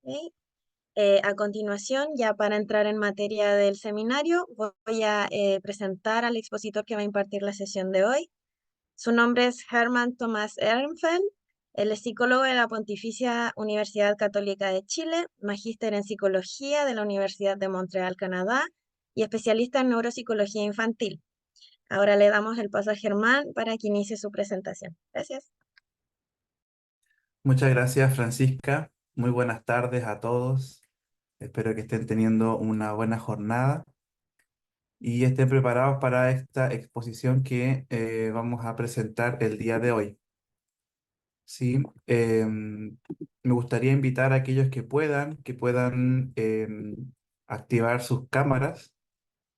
Ok. A continuación, ya para entrar en materia del seminario, voy a presentar al expositor que va a impartir la sesión de hoy. Su nombre es Hermann Thomas Ehrenfeld. Él es psicólogo de la Pontificia Universidad Católica de Chile, magíster en psicología de la Universidad de Montreal, Canadá, y especialista en neuropsicología infantil. Ahora le damos el paso a Germán para que inicie su presentación. Gracias. Muchas gracias, Francisca. Muy buenas tardes a todos. Espero que estén teniendo una buena jornada y estén preparados para esta exposición que vamos a presentar el día de hoy. Sí, me gustaría invitar a aquellos que puedan activar sus cámaras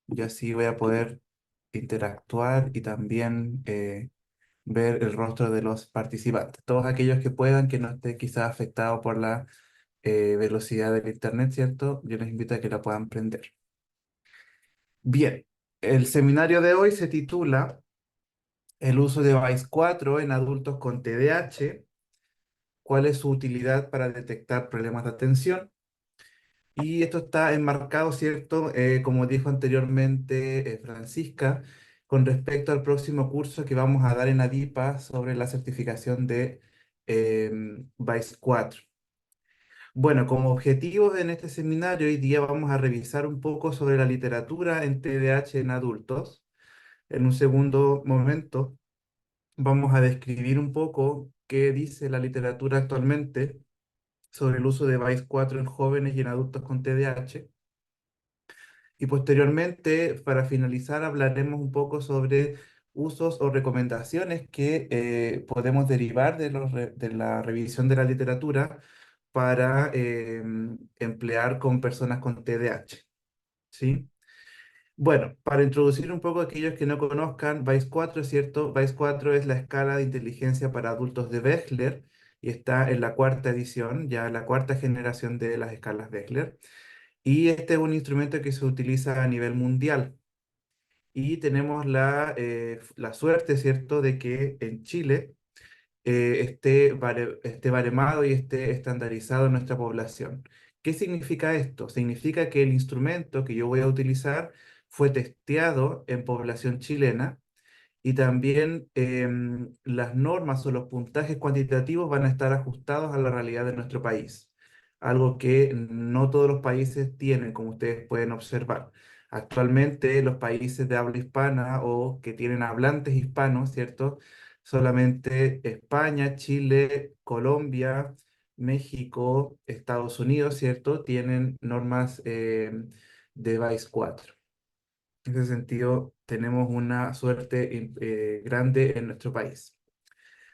y así voy a poder interactuar y también ver el rostro de los participantes. Todos aquellos que puedan, que no esté quizás afectado por la velocidad del internet, ¿cierto? Yo les invito a que la puedan prender. Bien, el seminario de hoy se titula El uso de VICE 4 en adultos con TDAH, cuál es su utilidad para detectar problemas de atención. Y esto está enmarcado, ¿cierto? Como dijo anteriormente Francisca, con respecto al próximo curso que vamos a dar en ADIPA sobre la certificación de VICE 4. Bueno, como objetivos en este seminario, hoy día vamos a revisar un poco sobre la literatura en TDAH en adultos. En un segundo momento, vamos a describir un poco qué dice la literatura actualmente sobre el uso de VICE 4 en jóvenes y en adultos con TDAH. Y posteriormente, para finalizar, hablaremos un poco sobre usos o recomendaciones que podemos derivar de la revisión de la literatura para emplear con personas con TDAH. ¿Sí? Bueno, para introducir un poco a aquellos que no conozcan, VICE 4, ¿es cierto? VICE 4 es la escala de inteligencia para adultos de Wechsler y está en la cuarta edición, ya la cuarta generación de las escalas Wechsler. Y este es un instrumento que se utiliza a nivel mundial. Y tenemos la suerte, ¿cierto?, de que en Chile esté baremado y esté estandarizado en nuestra población. ¿Qué significa esto? Significa que el instrumento que yo voy a utilizar fue testeado en población chilena y también las normas o los puntajes cuantitativos van a estar ajustados a la realidad de nuestro país, algo que no todos los países tienen, como ustedes pueden observar. Actualmente los países de habla hispana o que tienen hablantes hispanos, ¿cierto? Solamente España, Chile, Colombia, México, Estados Unidos, ¿cierto? Tienen normas de VICE 4. En ese sentido, tenemos una suerte grande en nuestro país.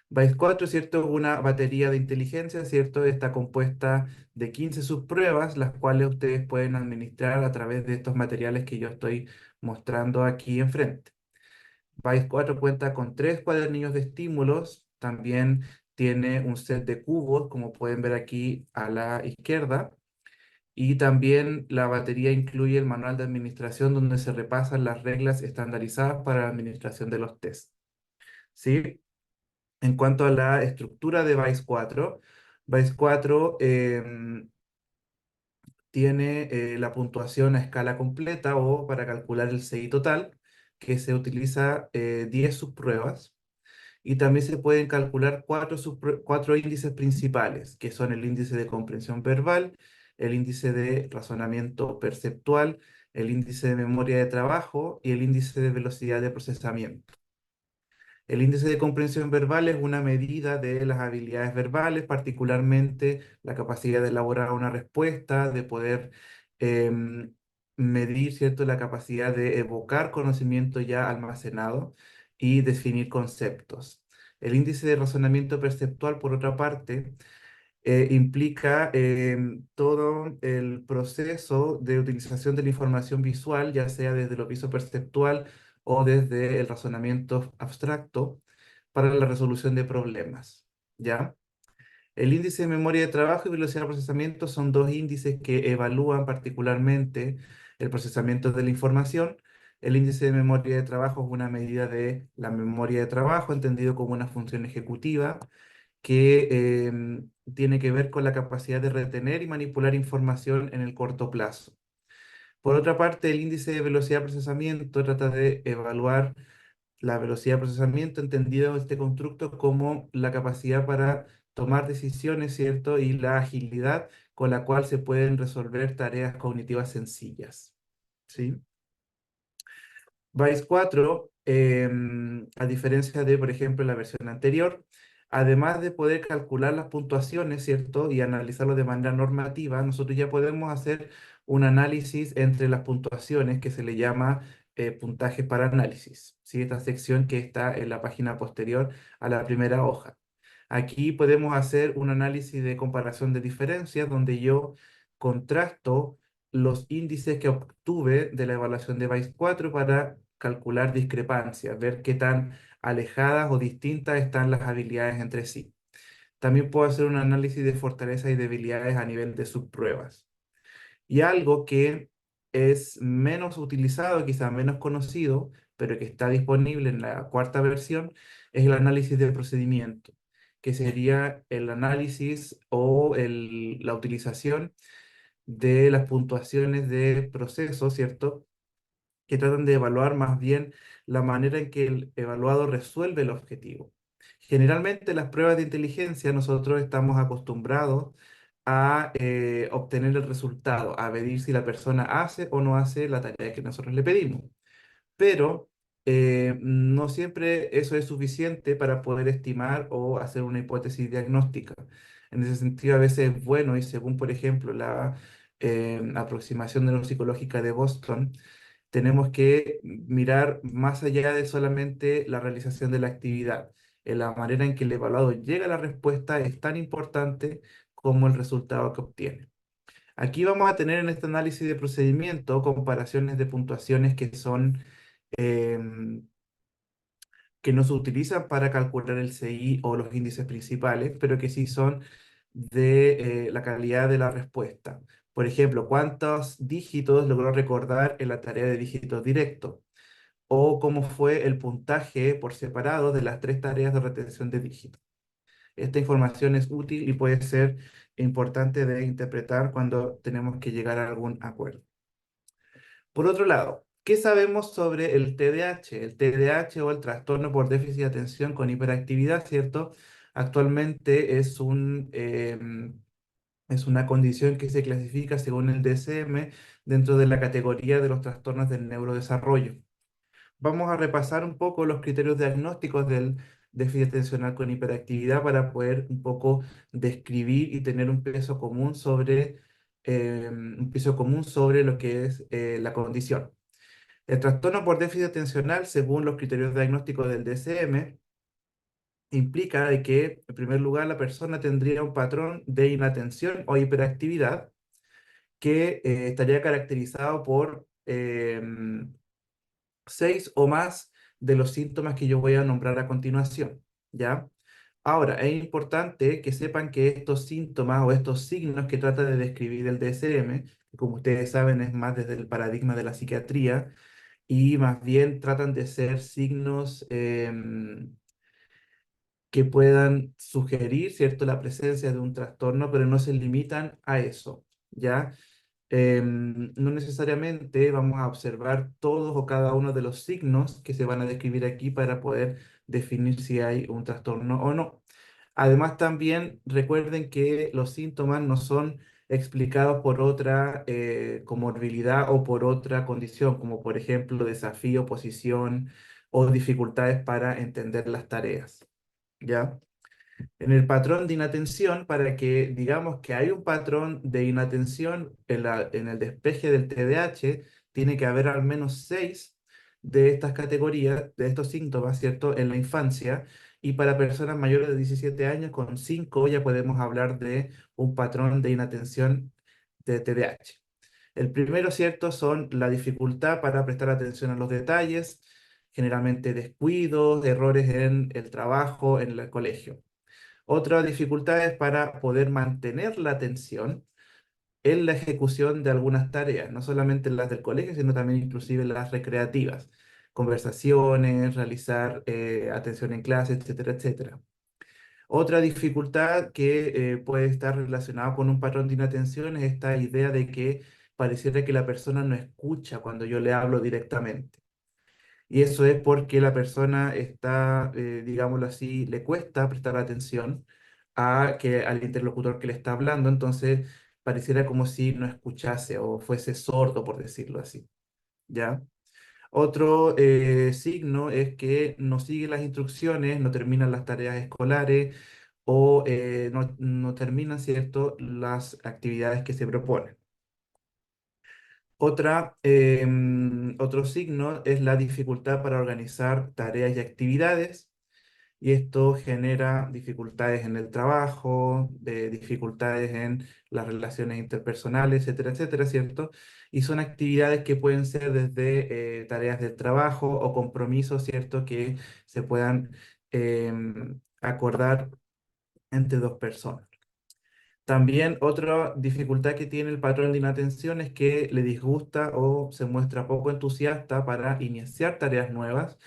VICE 4, ¿cierto? Es una batería de inteligencia, ¿cierto? Está compuesta de 15 subpruebas, las cuales ustedes pueden administrar a través de estos materiales que yo estoy mostrando aquí enfrente. VICE 4 cuenta con 3 cuadernillos de estímulos, también tiene un set de cubos, como pueden ver aquí a la izquierda, y también la batería incluye el manual de administración donde se repasan las reglas estandarizadas para la administración de los test. ¿Sí? En cuanto a la estructura de VICE 4 tiene la puntuación a escala completa o para calcular el CI total, que se utiliza 10 subpruebas. Y también se pueden calcular cuatro índices principales, que son el índice de comprensión verbal, el índice de razonamiento perceptual, el índice de memoria de trabajo y el índice de velocidad de procesamiento. El índice de comprensión verbal es una medida de las habilidades verbales, particularmente la capacidad de elaborar una respuesta, de poder em, medir, ¿cierto?, la capacidad de evocar conocimiento ya almacenado y definir conceptos. El índice de razonamiento perceptual, por otra parte, implica todo el proceso de utilización de la información visual, ya sea desde lo visoperceptual o desde el razonamiento abstracto, para la resolución de problemas, ¿ya? El índice de memoria de trabajo y velocidad de procesamiento son dos índices que evalúan particularmente el procesamiento de la información. El índice de memoria de trabajo es una medida de la memoria de trabajo, entendido como una función ejecutiva, que tiene que ver con la capacidad de retener y manipular información en el corto plazo. Por otra parte, el índice de velocidad de procesamiento trata de evaluar la velocidad de procesamiento, entendido este constructo como la capacidad para tomar decisiones, ¿cierto? Y la agilidad con la cual se pueden resolver tareas cognitivas sencillas, ¿sí? Vice 4, a diferencia de, por ejemplo, la versión anterior, además de poder calcular las puntuaciones, ¿cierto? Y analizarlo de manera normativa, nosotros ya podemos hacer un análisis entre las puntuaciones que se le llama puntaje para análisis, ¿sí? Esta sección que está en la página posterior a la primera hoja. Aquí podemos hacer un análisis de comparación de diferencias donde yo contrasto los índices que obtuve de la evaluación de Vice 4 para calcular discrepancias, ver qué tan alejadas o distintas están las habilidades entre sí. También puedo hacer un análisis de fortalezas y debilidades a nivel de subpruebas. Y algo que es menos utilizado, quizá menos conocido, pero que está disponible en la cuarta versión, es el análisis de procedimiento, que sería el análisis o la utilización de las puntuaciones de procesos, ¿cierto? Que tratan de evaluar más bien la manera en que el evaluado resuelve el objetivo. Generalmente las pruebas de inteligencia nosotros estamos acostumbrados a obtener el resultado, a medir si la persona hace o no hace la tarea que nosotros le pedimos. Pero no siempre eso es suficiente para poder estimar o hacer una hipótesis diagnóstica. En ese sentido, a veces es bueno, y según, por ejemplo, la aproximación neuropsicológica de Boston, tenemos que mirar más allá de solamente la realización de la actividad. En la manera en que el evaluado llega a la respuesta es tan importante como el resultado que obtiene. Aquí vamos a tener en este análisis de procedimiento comparaciones de puntuaciones que son em, que no se utilizan para calcular el CI o los índices principales, pero que sí son de la calidad de la respuesta. Por ejemplo, cuántos dígitos logró recordar en la tarea de dígitos directos o cómo fue el puntaje por separado de las tres tareas de retención de dígitos. Esta información es útil y puede ser importante de interpretar cuando tenemos que llegar a algún acuerdo. Por otro lado, ¿qué sabemos sobre el TDAH? El TDAH o el trastorno por déficit de atención con hiperactividad, ¿cierto? Actualmente es una condición que se clasifica según el DSM dentro de la categoría de los trastornos del neurodesarrollo. Vamos a repasar un poco los criterios diagnósticos del déficit atencional con hiperactividad para poder un poco describir y tener un peso común sobre lo que es la condición. El trastorno por déficit atencional, según los criterios diagnósticos del DSM, implica de que, en primer lugar, la persona tendría un patrón de inatención o hiperactividad que estaría caracterizado por seis o más de los síntomas que yo voy a nombrar a continuación, ¿ya? Ahora, es importante que sepan que estos síntomas o estos signos que trata de describir el DSM, que como ustedes saben es más desde el paradigma de la psiquiatría, y más bien tratan de ser signos que puedan sugerir, ¿cierto?, la presencia de un trastorno, pero no se limitan a eso, ¿ya? No necesariamente vamos a observar todos o cada uno de los signos que se van a describir aquí para poder definir si hay un trastorno o no. Además, también recuerden que los síntomas no son explicados por otra comorbilidad o por otra condición, como por ejemplo desafío, oposición o dificultades para entender las tareas. ¿Ya? En el patrón de inatención, para que digamos que hay un patrón de inatención en el despeje del TDAH, tiene que haber al menos seis de estas categorías, de estos síntomas, ¿cierto?, en la infancia. Y para personas mayores de 17 años, con 5 ya podemos hablar de un patrón de inatención de TDAH. El primero, ¿cierto?, son la dificultad para prestar atención a los detalles, generalmente descuidos, errores en el trabajo, en el colegio. Otra dificultad es para poder mantener la atención en la ejecución de algunas tareas, no solamente las del colegio, sino también inclusive las recreativas, conversaciones, realizar atención en clase, etcétera, etcétera. Otra dificultad que puede estar relacionada con un patrón de inatención es esta idea de que pareciera que la persona no escucha cuando yo le hablo directamente. Y eso es porque la persona está, digámoslo así, le cuesta prestar atención al interlocutor que le está hablando, entonces pareciera como si no escuchase o fuese sordo, por decirlo así, ¿ya? Otro signo es que no sigue las instrucciones, no terminan las tareas escolares o no terminan, ¿cierto?, las actividades que se proponen. Otro signo es la dificultad para organizar tareas y actividades, y esto genera dificultades en el trabajo, dificultades en las relaciones interpersonales, etcétera, etcétera, ¿cierto? Y son actividades que pueden ser desde tareas del trabajo o compromisos, ¿cierto? Que se puedan acordar entre dos personas. También otra dificultad que tiene el patrón de inatención es que le disgusta o se muestra poco entusiasta para iniciar tareas nuevas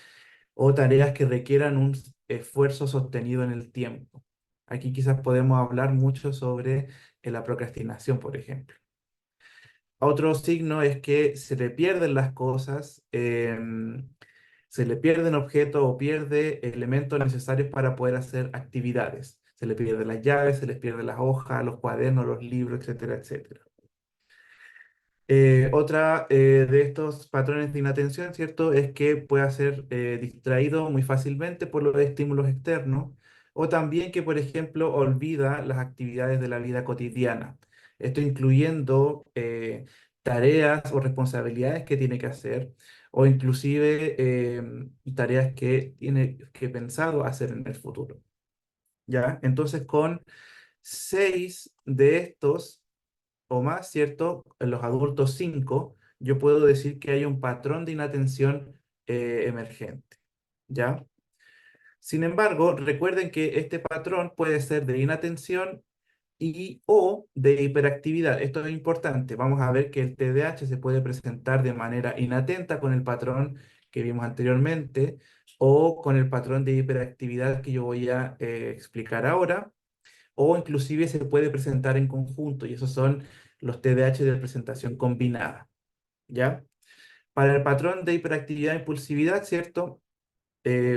o tareas que requieran un esfuerzo sostenido en el tiempo. Aquí quizás podemos hablar mucho sobre la procrastinación, por ejemplo. Otro signo es que se le pierden las cosas, se le pierden objetos o pierde elementos necesarios para poder hacer actividades. Se le pierden las llaves, se les pierden las hojas, los cuadernos, los libros, etcétera, etcétera. Otra de estos patrones de inatención, ¿cierto? Es que puede ser distraído muy fácilmente por los estímulos externos o también que, por ejemplo, olvida las actividades de la vida cotidiana. Esto incluyendo tareas o responsabilidades que tiene que hacer o inclusive tareas que tiene que pensado hacer en el futuro. ¿Ya? Entonces, con 6 de estos o más, ¿cierto? En los adultos 5, yo puedo decir que hay un patrón de inatención emergente, ¿ya? Sin embargo, recuerden que este patrón puede ser de inatención y o de hiperactividad. Esto es importante. Vamos a ver que el TDAH se puede presentar de manera inatenta con el patrón que vimos anteriormente o con el patrón de hiperactividad que yo voy a explicar ahora o inclusive se puede presentar en conjunto, y esos son los TDAH de presentación combinada, ¿ya? Para el patrón de hiperactividad e impulsividad, ¿cierto?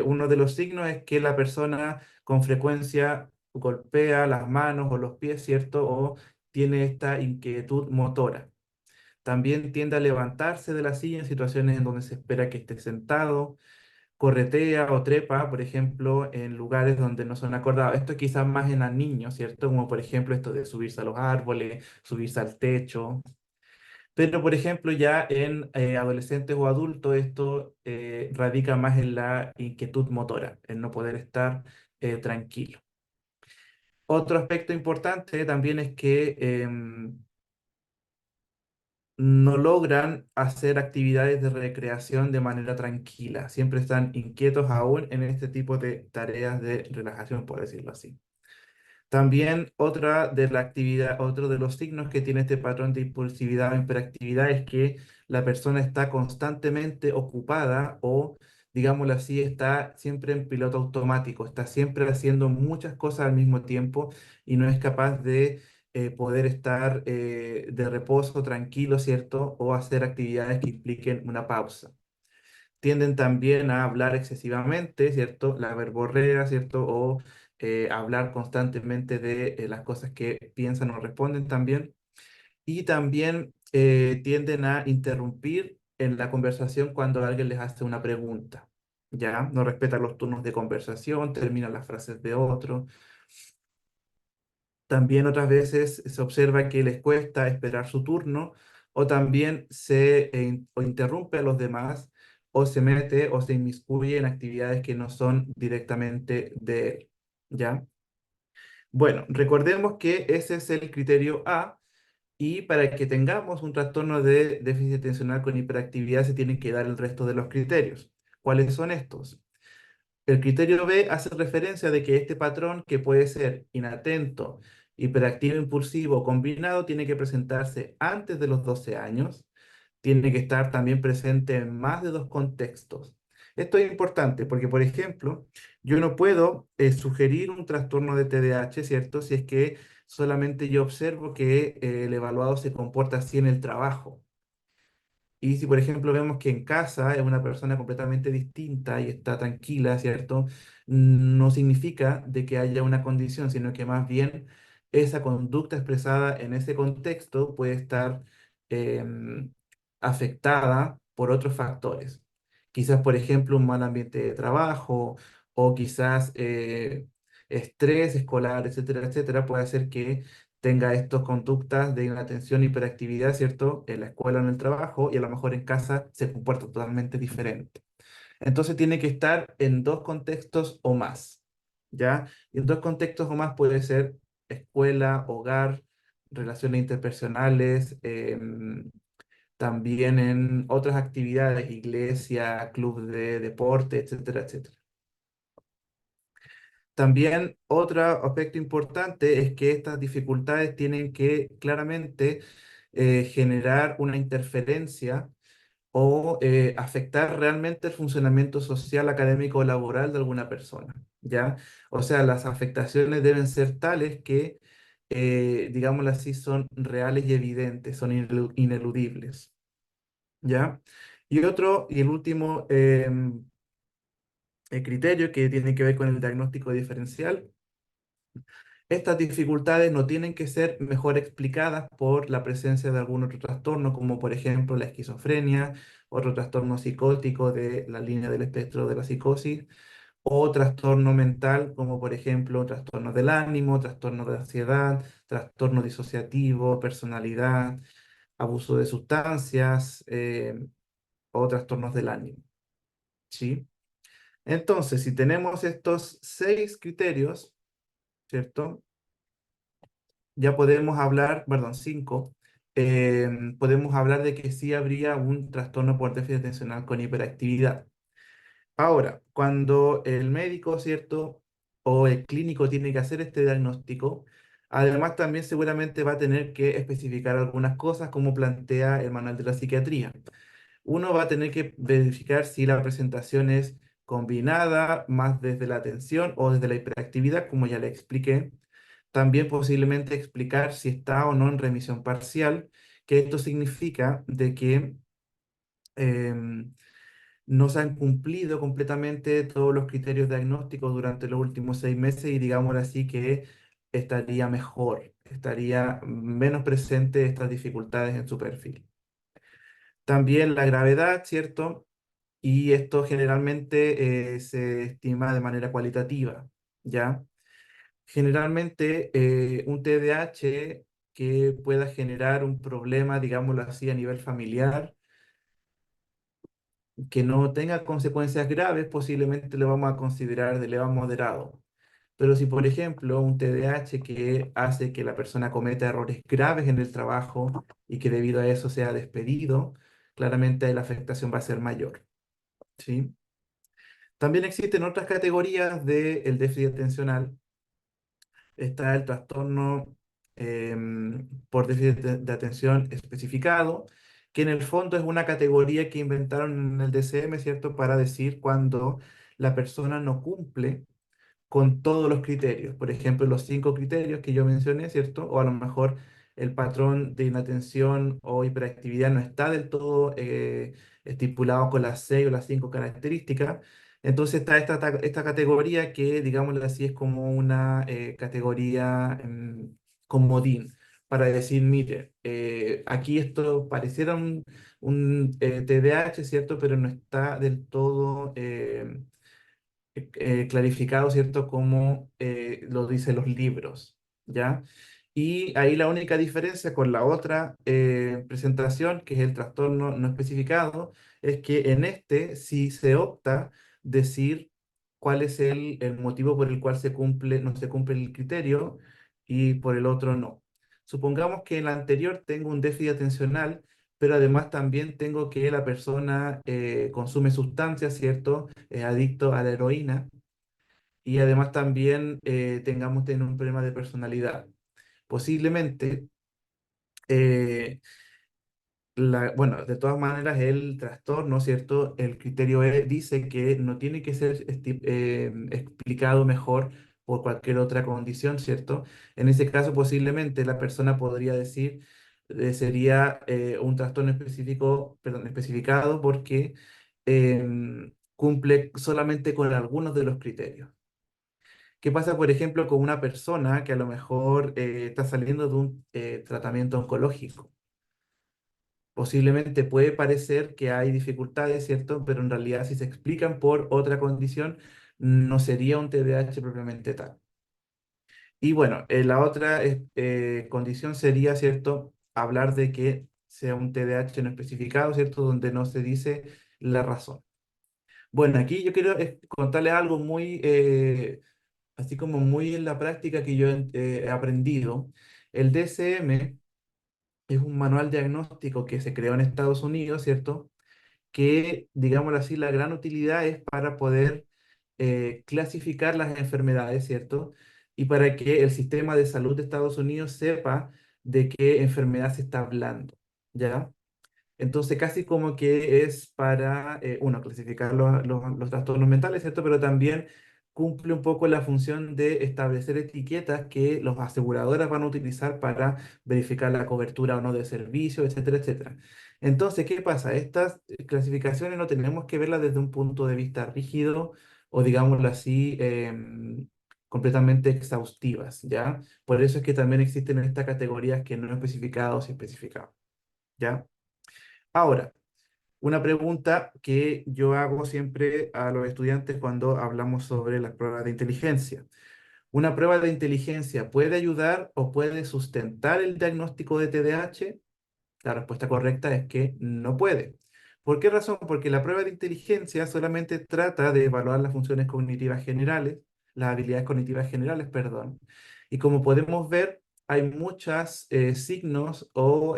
Uno de los signos es que la persona con frecuencia golpea las manos o los pies, ¿cierto? O tiene esta inquietud motora. También tiende a levantarse de la silla en situaciones en donde se espera que esté sentado, corretea o trepa, por ejemplo, en lugares donde no son acordados. Esto quizás más en los niños, ¿cierto? Como por ejemplo esto de subirse a los árboles, subirse al techo. Pero por ejemplo ya en adolescentes o adultos esto radica más en la inquietud motora, en no poder estar tranquilo. Otro aspecto importante también es que no logran hacer actividades de recreación de manera tranquila. Siempre están inquietos aún en este tipo de tareas de relajación, por decirlo así. También otro de los signos que tiene este patrón de impulsividad o hiperactividad es que la persona está constantemente ocupada o, digámoslo así, está siempre en piloto automático, está siempre haciendo muchas cosas al mismo tiempo y no es capaz de poder estar de reposo, tranquilo, ¿cierto? O hacer actividades que impliquen una pausa. Tienden también a hablar excesivamente, ¿cierto? La verborrea, ¿cierto? O hablar constantemente de las cosas que piensan o responden también. Y también tienden a interrumpir en la conversación cuando alguien les hace una pregunta. ¿Ya? No respetan los turnos de conversación, terminan las frases de otro. También otras veces se observa que les cuesta esperar su turno o también o interrumpe a los demás o se mete o se inmiscuye en actividades que no son directamente de él. ¿Ya? Bueno, recordemos que ese es el criterio A y para que tengamos un trastorno de déficit atencional con hiperactividad se tienen que dar el resto de los criterios. ¿Cuáles son estos? El criterio B hace referencia de que este patrón, que puede ser inatento, hiperactivo, impulsivo o combinado, tiene que presentarse antes de los 12 años, tiene que estar también presente en más de dos contextos. Esto es importante porque, por ejemplo, yo no puedo sugerir un trastorno de TDAH, ¿cierto? Si es que solamente yo observo que el evaluado se comporta así en el trabajo. Y si, por ejemplo, vemos que en casa es una persona completamente distinta y está tranquila, ¿cierto? No significa de que haya una condición, sino que más bien esa conducta expresada en ese contexto puede estar em, afectada por otros factores. Quizás, por ejemplo, un mal ambiente de trabajo o quizás estrés escolar, etcétera, etcétera, puede hacer que tenga estas conductas de inatención, hiperactividad, ¿cierto? En la escuela o en el trabajo y a lo mejor en casa se comporta totalmente diferente. Entonces tiene que estar en dos contextos o más, ¿ya? Y en dos contextos o más puede ser escuela, hogar, relaciones interpersonales, también en otras actividades, iglesia, club de deporte, etcétera, etcétera. También otro aspecto importante es que estas dificultades tienen que claramente generar una interferencia o afectar realmente el funcionamiento social, académico o laboral de alguna persona, ¿ya? O sea, las afectaciones deben ser tales que, digámoslo así, son reales y evidentes, son ineludibles, ¿ya? Y otro, y el último criterio que tiene que ver con el diagnóstico diferencial. Estas dificultades no tienen que ser mejor explicadas por la presencia de algún otro trastorno, como por ejemplo la esquizofrenia, otro trastorno psicótico de la línea del espectro de la psicosis, o trastorno mental, como por ejemplo trastorno del ánimo, trastorno de ansiedad, trastorno disociativo, personalidad, abuso de sustancias, o trastornos del ánimo. ¿Sí? Entonces, si tenemos estos 6 criterios, ¿cierto? Ya podemos hablar, perdón, 5, podemos hablar de que sí habría un trastorno por déficit atencional con hiperactividad. Ahora, cuando el médico, ¿cierto? O el clínico tiene que hacer este diagnóstico, además también seguramente va a tener que especificar algunas cosas como plantea el manual de la psiquiatría. Uno va a tener que verificar si la presentación es combinada más desde la atención o desde la hiperactividad, como ya le expliqué. También posiblemente explicar si está o no en remisión parcial, que esto significa de que em, no se han cumplido completamente todos los criterios diagnósticos durante los últimos 6 meses y digámoslo así que estaría mejor, estaría menos presente estas dificultades en su perfil. También la gravedad, ¿cierto? Y esto generalmente se estima de manera cualitativa, ¿ya? Generalmente un TDAH que pueda generar un problema, digámoslo así, a nivel familiar, que no tenga consecuencias graves, posiblemente lo vamos a considerar de leve a moderado. Pero si, por ejemplo, un TDAH que hace que la persona cometa errores graves en el trabajo y que debido a eso sea despedido, claramente ahí la afectación va a ser mayor, ¿sí? También existen otras categorías del déficit atencional. Está el trastorno por déficit de atención especificado, que en el fondo es una categoría que inventaron en el DCM, ¿cierto? Para decir cuando la persona no cumple con todos los criterios. Por ejemplo, los 5 criterios que yo mencioné, ¿cierto? O a lo mejor el patrón de inatención o hiperactividad no está del todo estipulado con las 6 o las 5 características. Entonces está esta categoría que, digámoslo así, es como una categoría comodín para decir, mire, aquí esto pareciera un TDAH, ¿cierto? Pero no está del todo clarificado, ¿cierto? Como lo dicen los libros, ¿ya? Y ahí la única diferencia con la otra presentación, que es el trastorno no especificado, es que en este sí se opta decir cuál es el motivo por el cual no se cumple el criterio y por el otro no. Supongamos que en la anterior tengo un déficit atencional, pero además también tengo que la persona consume sustancias, ¿cierto? Es adicto a la heroína y además también tengamos tener un problema de personalidad. Posiblemente bueno, de todas maneras, el trastorno, ¿cierto? El criterio dice que no tiene que ser explicado mejor por cualquier otra condición, ¿cierto? En ese caso, posiblemente la persona podría decir, sería un trastorno específico, perdón, especificado porque cumple solamente con algunos de los criterios. ¿Qué pasa, por ejemplo, con una persona que a lo mejor está saliendo de un tratamiento oncológico? Posiblemente puede parecer que hay dificultades, ¿cierto? Pero en realidad si se explican por otra condición, no sería un TDAH propiamente tal. Y bueno, la otra condición sería, ¿cierto? Hablar de que sea un TDAH no especificado, ¿cierto? Donde no se dice la razón. Bueno, aquí yo quiero contarles algo muy, así como muy en la práctica que yo he aprendido. El DSM es un manual diagnóstico que se creó en Estados Unidos, ¿cierto? Que, digámoslo así, la gran utilidad es para poder clasificar las enfermedades, ¿cierto? Y para que el sistema de salud de Estados Unidos sepa de qué enfermedad se está hablando, ¿ya? Entonces, casi como que es para, uno, clasificar los trastornos mentales, ¿cierto? Pero también cumple un poco la función de establecer etiquetas que los aseguradoras van a utilizar para verificar la cobertura o no de servicios, etcétera, etcétera. Entonces, ¿qué pasa? Estas clasificaciones no tenemos que verlas desde un punto de vista rígido o, digámoslo así, completamente exhaustivas, ¿ya? Por eso es que también existen estas categorías que no especificados y especificados, ¿ya? Ahora, una pregunta que yo hago siempre a los estudiantes cuando hablamos sobre las pruebas de inteligencia. ¿Una prueba de inteligencia puede ayudar o puede sustentar el diagnóstico de TDAH? La respuesta correcta es que no puede. ¿Por qué razón? Porque la prueba de inteligencia solamente trata de evaluar las funciones cognitivas generales, las habilidades cognitivas generales, perdón. Y como podemos ver, hay muchos signos o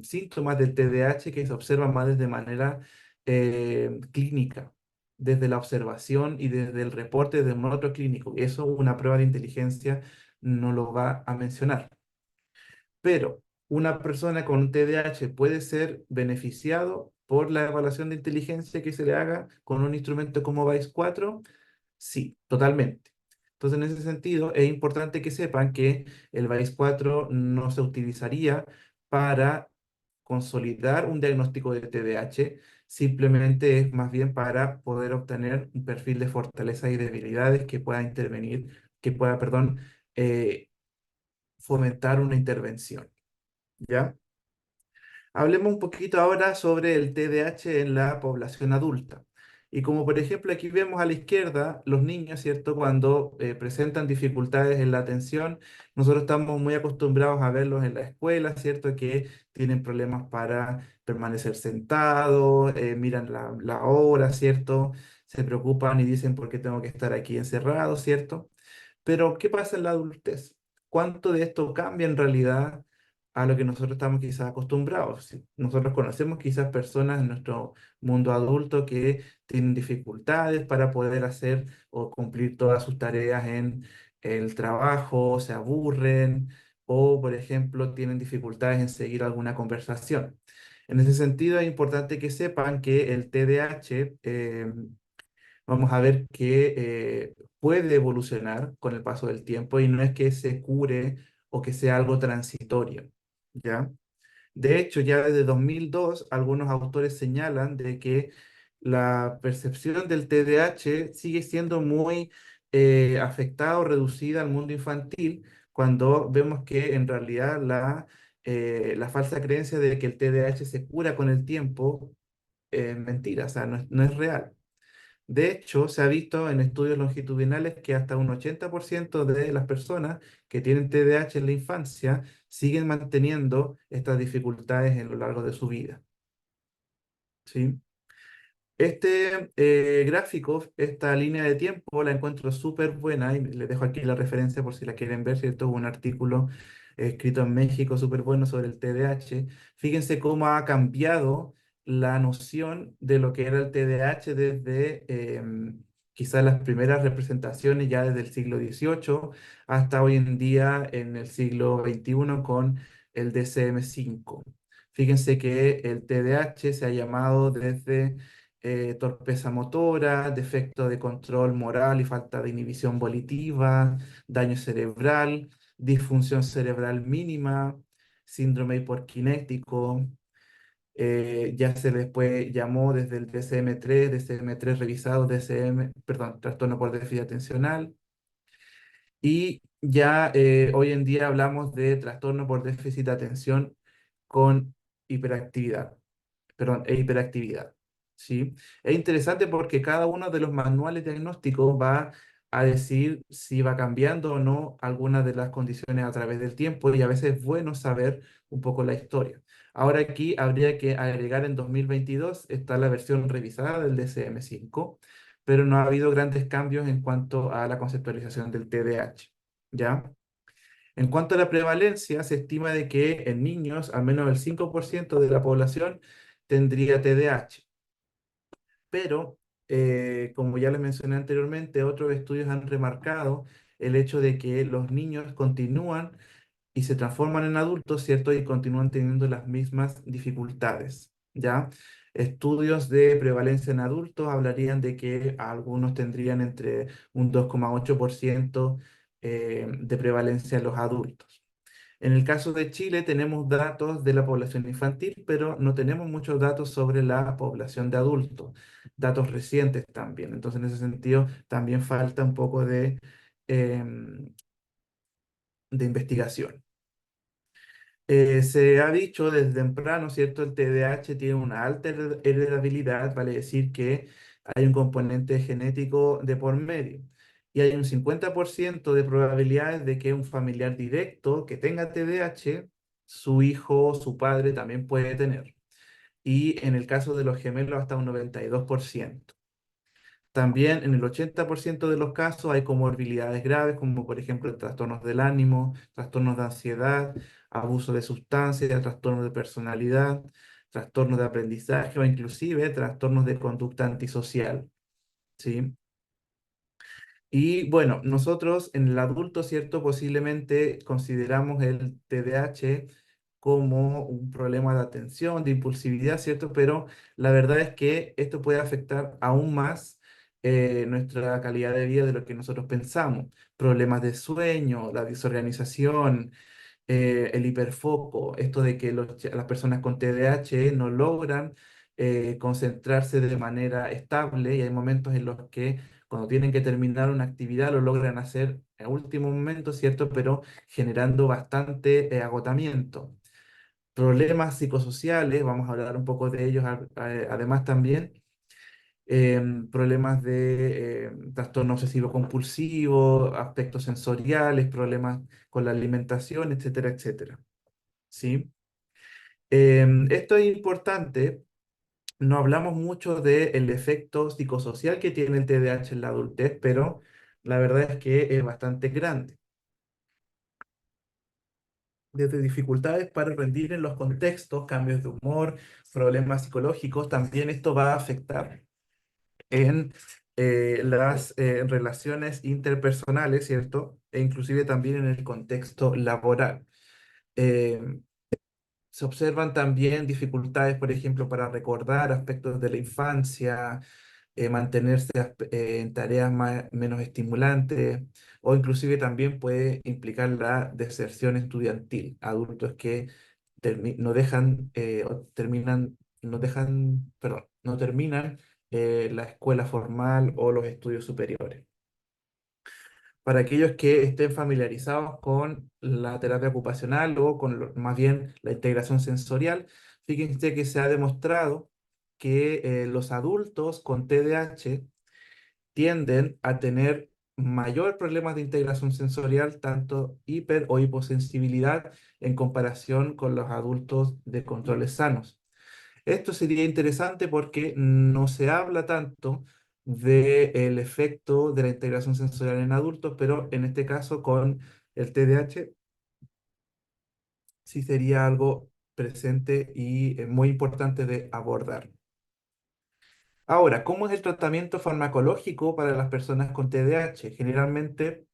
síntomas del TDAH que se observan más desde manera clínica, desde la observación y desde el reporte de un otro clínico. Eso una prueba de inteligencia no lo va a mencionar. Pero una persona con TDAH puede ser beneficiado por la evaluación de inteligencia que se le haga con un instrumento como WISE 4. Sí, totalmente. Entonces, en ese sentido, es importante que sepan que el WISE 4 no se utilizaría para consolidar un diagnóstico de TDAH, simplemente es más bien para poder obtener un perfil de fortalezas y debilidades que pueda intervenir, que pueda, perdón, fomentar una intervención. ¿Ya? Hablemos un poquito ahora sobre el TDAH en la población adulta. Y como por ejemplo aquí vemos a la izquierda los niños, ¿cierto? Cuando presentan dificultades en la atención, nosotros estamos muy acostumbrados a verlos en la escuela, ¿cierto? Que tienen problemas para permanecer sentados, miran la hora, ¿cierto? Se preocupan y dicen, ¿por qué tengo que estar aquí encerrado, ¿cierto? Pero, ¿qué pasa en la adultez? ¿Cuánto de esto cambia en realidad a lo que nosotros estamos quizás acostumbrados? Si nosotros conocemos quizás personas en nuestro mundo adulto que tienen dificultades para poder hacer o cumplir todas sus tareas en el trabajo, se aburren o, por ejemplo, tienen dificultades en seguir alguna conversación. En ese sentido, es importante que sepan que el TDAH vamos a ver que puede evolucionar con el paso del tiempo y no es que se cure o que sea algo transitorio, ¿ya? De hecho, ya desde 2002, algunos autores señalan de que la percepción del TDAH sigue siendo muy afectada o reducida al mundo infantil, cuando vemos que en realidad la falsa creencia de que el TDAH se cura con el tiempo es mentira, o sea, no es real. De hecho, se ha visto en estudios longitudinales que hasta un 80% de las personas que tienen TDAH en la infancia siguen manteniendo estas dificultades en lo largo de su vida. ¿Sí? Este gráfico, esta línea de tiempo, la encuentro súper buena y les dejo aquí la referencia por si la quieren ver, ¿cierto? Un artículo escrito en México súper bueno sobre el TDAH. Fíjense cómo ha cambiado la noción de lo que era el TDAH desde quizás las primeras representaciones ya desde el siglo XVIII hasta hoy en día en el siglo XXI con el DSM-5. Fíjense que el TDAH se ha llamado desde torpeza motora, defecto de control moral y falta de inhibición volitiva, daño cerebral, disfunción cerebral mínima, síndrome hiporquinético. Ya se después llamó desde el DSM-3, DSM-3 revisado, DSM, perdón, trastorno por déficit atencional. Y ya hoy en día hablamos de trastorno por déficit de atención con hiperactividad, perdón, e hiperactividad. ¿Sí? Es interesante porque cada uno de los manuales diagnósticos va a decir si va cambiando o no algunas de las condiciones a través del tiempo y a veces es bueno saber un poco la historia. Ahora aquí habría que agregar en 2022 está la versión revisada del DSM-5, pero no ha habido grandes cambios en cuanto a la conceptualización del TDAH. ¿Ya? En cuanto a la prevalencia, se estima de que en niños al menos el 5% de la población tendría TDAH, pero como ya les mencioné anteriormente, otros estudios han remarcado el hecho de que los niños continúan y se transforman en adultos, ¿cierto? Y continúan teniendo las mismas dificultades, ¿ya? Estudios de prevalencia en adultos hablarían de que algunos tendrían entre un 2,8% de prevalencia en los adultos. En el caso de Chile tenemos datos de la población infantil, pero no tenemos muchos datos sobre la población de adultos, datos recientes también. Entonces, en ese sentido, también falta un poco de investigación. Se ha dicho desde temprano, ¿cierto? El TDAH tiene una alta heredabilidad, vale decir que hay un componente genético de por medio. Y hay un 50% de probabilidades de que un familiar directo que tenga TDAH, su hijo, su padre también puede tener. Y en el caso de los gemelos, hasta un 92%. También en el 80% de los casos hay comorbilidades graves, como por ejemplo trastornos del ánimo, trastornos de ansiedad, abuso de sustancias, trastornos de personalidad, trastornos de aprendizaje o inclusive trastornos de conducta antisocial, ¿sí? Y bueno, nosotros en el adulto, ¿cierto? Posiblemente consideramos el TDAH como un problema de atención, de impulsividad, ¿cierto? Pero la verdad es que esto puede afectar aún más nuestra calidad de vida de lo que nosotros pensamos. Problemas de sueño, la desorganización, el hiperfoco, esto de que las personas con TDAH no logran concentrarse de manera estable y hay momentos en los que cuando tienen que terminar una actividad lo logran hacer en último momento, ¿cierto? Pero generando bastante agotamiento. Problemas psicosociales, vamos a hablar un poco de ellos además también. Problemas de trastorno obsesivo compulsivo, aspectos sensoriales, problemas con la alimentación, etcétera, etcétera. ¿Sí? Esto es importante. No hablamos mucho del efecto psicosocial que tiene el TDAH en la adultez, pero la verdad es que es bastante grande. Desde dificultades para rendir en los contextos, cambios de humor, problemas psicológicos, también esto va a afectar en las relaciones interpersonales, ¿cierto? E inclusive también en el contexto laboral. Eh, Se observan también dificultades, por ejemplo, para recordar aspectos de la infancia, mantenerse en tareas menos estimulantes, o inclusive también puede implicar la deserción estudiantil. Adultos que no dejan, o terminan, no dejan, perdón, no terminan la escuela formal o los estudios superiores. Para aquellos que estén familiarizados con la terapia ocupacional o con más bien la integración sensorial, fíjense que se ha demostrado que los adultos con TDAH tienden a tener mayor problemas de integración sensorial, tanto hiper o hiposensibilidad en comparación con los adultos de controles sanos. Esto sería interesante porque no se habla tanto del efecto de la integración sensorial en adultos, pero en este caso con el TDAH sí sería algo presente y muy importante de abordar. Ahora, ¿cómo es el tratamiento farmacológico para las personas con TDAH? Generalmente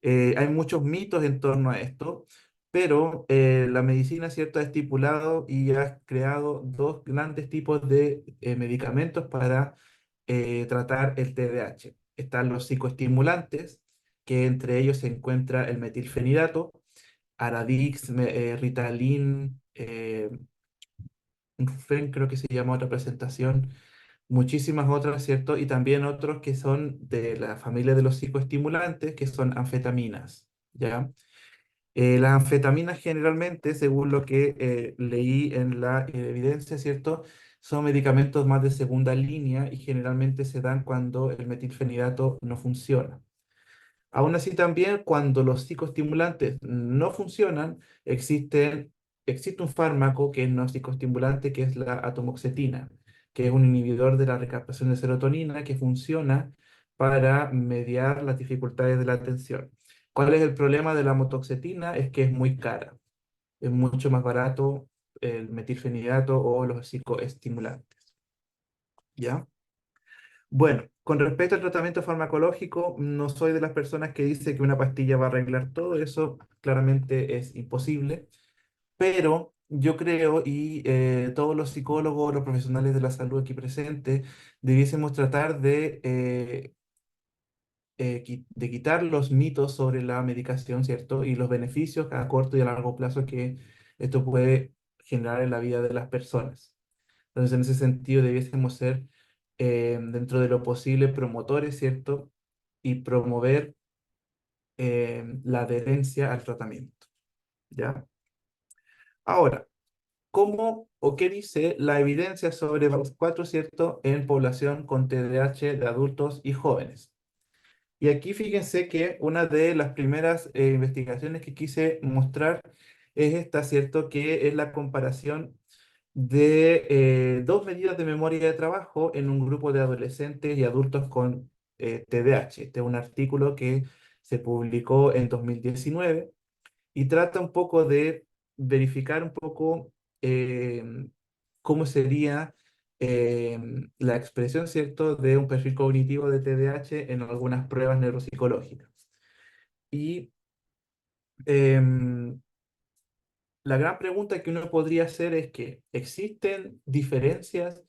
hay muchos mitos en torno a esto. pero la medicina, ¿cierto?, ha estipulado y ha creado dos grandes tipos de medicamentos para tratar el TDAH. Están los psicoestimulantes, que entre ellos se encuentra el metilfenidato, Aradix, Ritalin, Rufen, creo que se llama otra presentación, muchísimas otras, ¿cierto? Y también otros que son de la familia de los psicoestimulantes, que son anfetaminas, ¿ya? Las anfetaminas generalmente, según lo que leí en la evidencia, ¿cierto? Son medicamentos más de segunda línea y generalmente se dan cuando el metilfenidato no funciona. Aún así también cuando los psicoestimulantes no funcionan, existe un fármaco que es no psicoestimulante, que es la atomoxetina, que es un inhibidor de la recaptación de serotonina que funciona para mediar las dificultades de la atención. ¿Cuál es el problema de la motoxetina? Es que es muy cara. Es mucho más barato el metilfenidato o los psicoestimulantes. ¿Ya? Bueno, con respecto al tratamiento farmacológico, no soy de las personas que dice que una pastilla va a arreglar todo, eso claramente es imposible, pero yo creo, y todos los psicólogos, los profesionales de la salud aquí presentes, debiésemos tratar de quitar los mitos sobre la medicación, ¿cierto? Y los beneficios a corto y a largo plazo que esto puede generar en la vida de las personas. Entonces, en ese sentido, debiésemos ser, dentro de lo posible, promotores, ¿cierto? Y promover la adherencia al tratamiento, ¿ya? Ahora, ¿cómo o qué dice la evidencia sobre VAX4, ¿cierto? En población con TDAH de adultos y jóvenes. Y aquí fíjense que una de las primeras investigaciones que quise mostrar es esta, ¿cierto? Que es la comparación de dos medidas de memoria de trabajo en un grupo de adolescentes y adultos con TDAH. Este es un artículo que se publicó en 2019 y trata un poco de verificar un poco eh, cómo sería la expresión, ¿cierto?, de un perfil cognitivo de TDAH en algunas pruebas neuropsicológicas. Y em, la gran pregunta que uno podría hacer es que ¿existen diferencias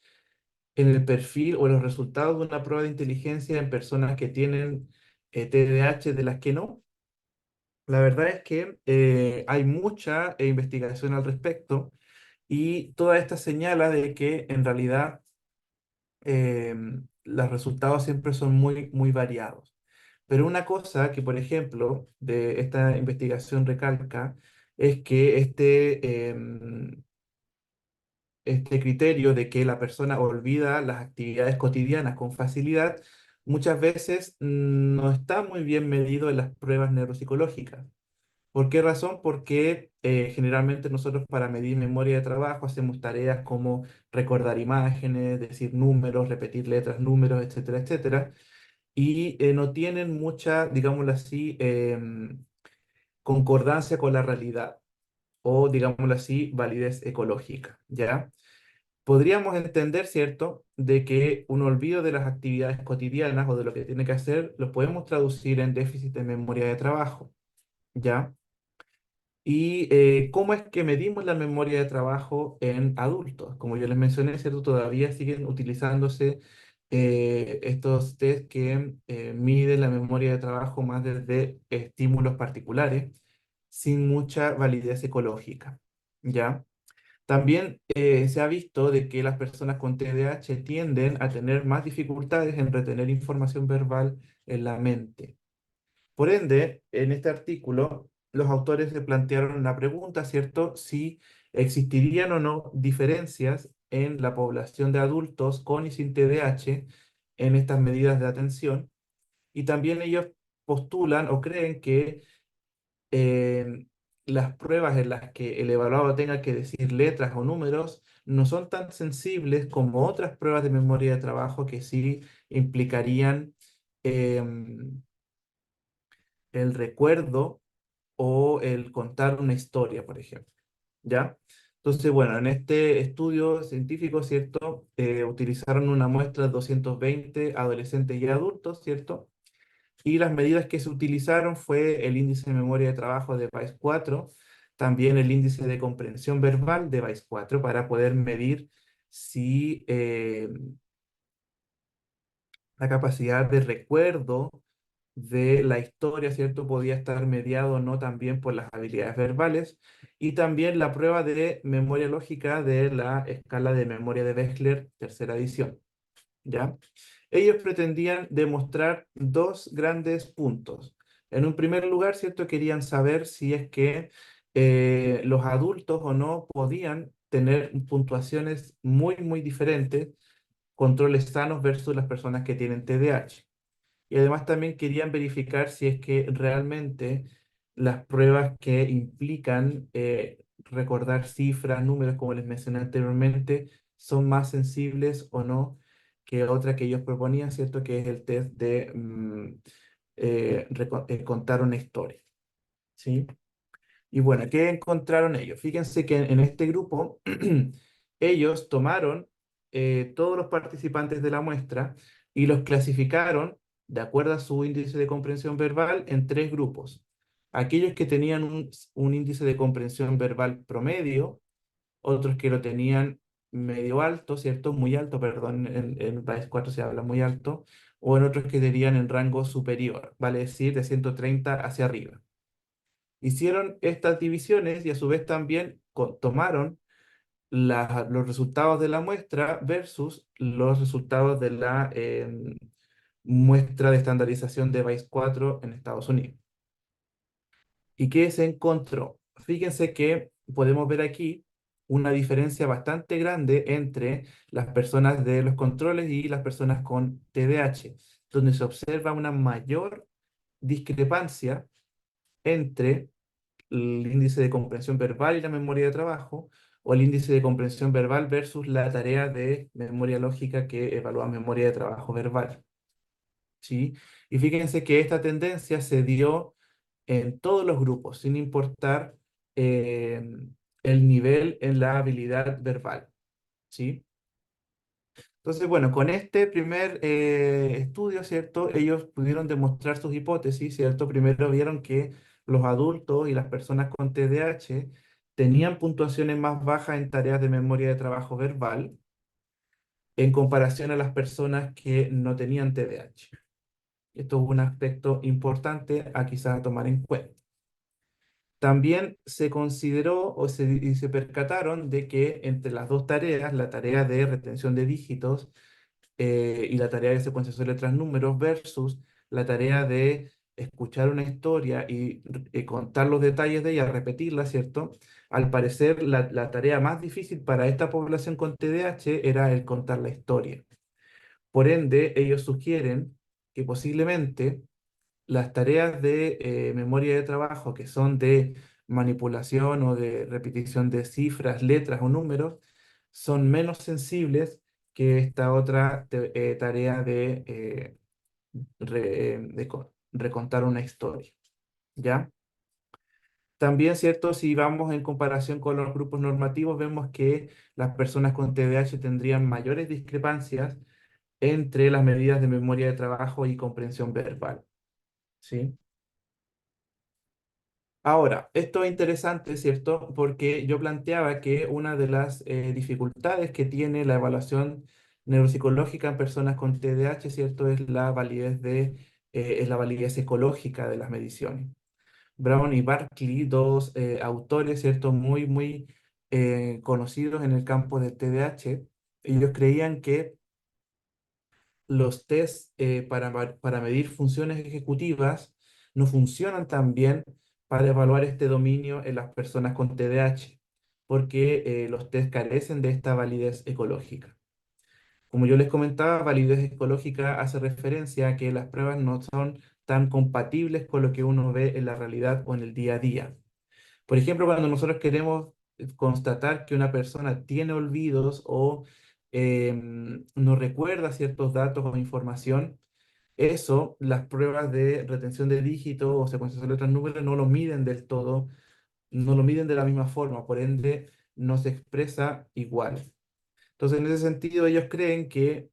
en el perfil o en los resultados de una prueba de inteligencia en personas que tienen TDAH de las que no? La verdad es que hay mucha investigación al respecto y toda esta señala de que en realidad los resultados siempre son muy, muy variados. Pero una cosa que, por ejemplo, de esta investigación recalca es que este criterio de que la persona olvida las actividades cotidianas con facilidad, muchas veces no está muy bien medido en las pruebas neuropsicológicas. ¿Por qué razón? Porque generalmente nosotros para medir memoria de trabajo hacemos tareas como recordar imágenes, decir números, repetir letras, números, etcétera, etcétera, y no tienen mucha, digámoslo así, concordancia con la realidad o, digámoslo así, validez ecológica, ¿ya? Podríamos entender, ¿cierto?, de que un olvido de las actividades cotidianas o de lo que tiene que hacer, lo podemos traducir en déficit de memoria de trabajo, ¿ya? ¿Y cómo es que medimos la memoria de trabajo en adultos? Como yo les mencioné, ¿cierto? Todavía siguen utilizándose estos test que miden la memoria de trabajo más desde estímulos particulares, sin mucha validez ecológica, ¿ya? También se ha visto de que las personas con TDAH tienden a tener más dificultades en retener información verbal en la mente. Por ende, en este artículo, los autores se plantearon la pregunta, ¿cierto? Si existirían o no diferencias en la población de adultos con y sin TDAH en estas medidas de atención. Y también ellos postulan o creen que eh, las pruebas en las que el evaluado tenga que decir letras o números no son tan sensibles como otras pruebas de memoria de trabajo que sí implicarían em, el recuerdo o el contar una historia, por ejemplo, ¿ya? Entonces, bueno, en este estudio científico, ¿cierto? Utilizaron una muestra de 220 adolescentes y adultos, ¿cierto? Y las medidas que se utilizaron fue el índice de memoria de trabajo de PAES 4, también el índice de comprensión verbal de VAIS 4 para poder medir si la capacidad de recuerdo de la historia, ¿cierto? Podía estar mediado o no también por las habilidades verbales y también la prueba de memoria lógica de la escala de memoria de Wechsler, tercera edición, ¿ya? Ellos pretendían demostrar dos grandes puntos. En un primer lugar, ¿cierto? Querían saber si es que los adultos o no podían tener puntuaciones muy, muy diferentes, controles sanos versus las personas que tienen TDAH. Y además también querían verificar si es que realmente las pruebas que implican recordar cifras, números, como les mencioné anteriormente, son más sensibles o no que otra que ellos proponían, ¿cierto? Que es el test de contar una historia, ¿sí? Y bueno, ¿qué encontraron ellos? Fíjense que en este grupo ellos tomaron todos los participantes de la muestra y los clasificaron de acuerdo a su índice de comprensión verbal en tres grupos. Aquellos que tenían un índice de comprensión verbal promedio, otros que lo tenían medio alto, ¿cierto? Muy alto, perdón, en VAIS 4 se habla muy alto, o en otros que tenían en rango superior, vale decir, de 130 hacia arriba. Hicieron estas divisiones y a su vez también tomaron los resultados de la muestra versus los resultados de la muestra de estandarización de VAIS 4 en Estados Unidos. ¿Y qué se encontró? Fíjense que podemos ver aquí una diferencia bastante grande entre las personas de los controles y las personas con TDAH, donde se observa una mayor discrepancia entre el índice de comprensión verbal y la memoria de trabajo, o el índice de comprensión verbal versus la tarea de memoria lógica que evalúa memoria de trabajo verbal, ¿sí? Y fíjense que esta tendencia se dio en todos los grupos, sin importar eh, el nivel en la habilidad verbal, ¿sí? Entonces, bueno, con este primer estudio, ¿cierto? Ellos pudieron demostrar sus hipótesis, ¿cierto? Primero vieron que los adultos y las personas con TDAH tenían puntuaciones más bajas en tareas de memoria de trabajo verbal en comparación a las personas que no tenían TDAH. Esto es un aspecto importante a quizás a tomar en cuenta. También se consideró y se percataron de que entre las dos tareas, la tarea de retención de dígitos y la tarea de secuenciación de letras números versus la tarea de escuchar una historia y contar los detalles de ella, repetirla, ¿cierto? Al parecer, la tarea más difícil para esta población con TDAH era el contar la historia. Por ende, ellos sugieren que posiblemente las tareas de memoria de trabajo que son de manipulación o de repetición de cifras, letras o números, son menos sensibles que esta otra tarea de, recontar una historia, ¿ya? También, ¿cierto? Si vamos en comparación con los grupos normativos, vemos que las personas con TDAH tendrían mayores discrepancias entre las medidas de memoria de trabajo y comprensión verbal, ¿sí? Ahora, esto es interesante, ¿cierto? Porque yo planteaba que una de las dificultades que tiene la evaluación neuropsicológica en personas con TDAH, ¿cierto? Es la validez ecológica de las mediciones. Brown y Barkley, dos autores, ¿cierto? Muy, muy conocidos en el campo del TDAH, ellos creían que los tests para medir funciones ejecutivas no funcionan tan bien para evaluar este dominio en las personas con TDAH, porque los tests carecen de esta validez ecológica. Como yo les comentaba, validez ecológica hace referencia a que las pruebas no son tan compatibles con lo que uno ve en la realidad o en el día a día. Por ejemplo, cuando nosotros queremos constatar que una persona tiene olvidos o no recuerda ciertos datos o información, eso, las pruebas de retención de dígitos o secuenciación de letras números no lo miden del todo, no lo miden de la misma forma, por ende no se expresa igual. Entonces, en ese sentido, ellos creen que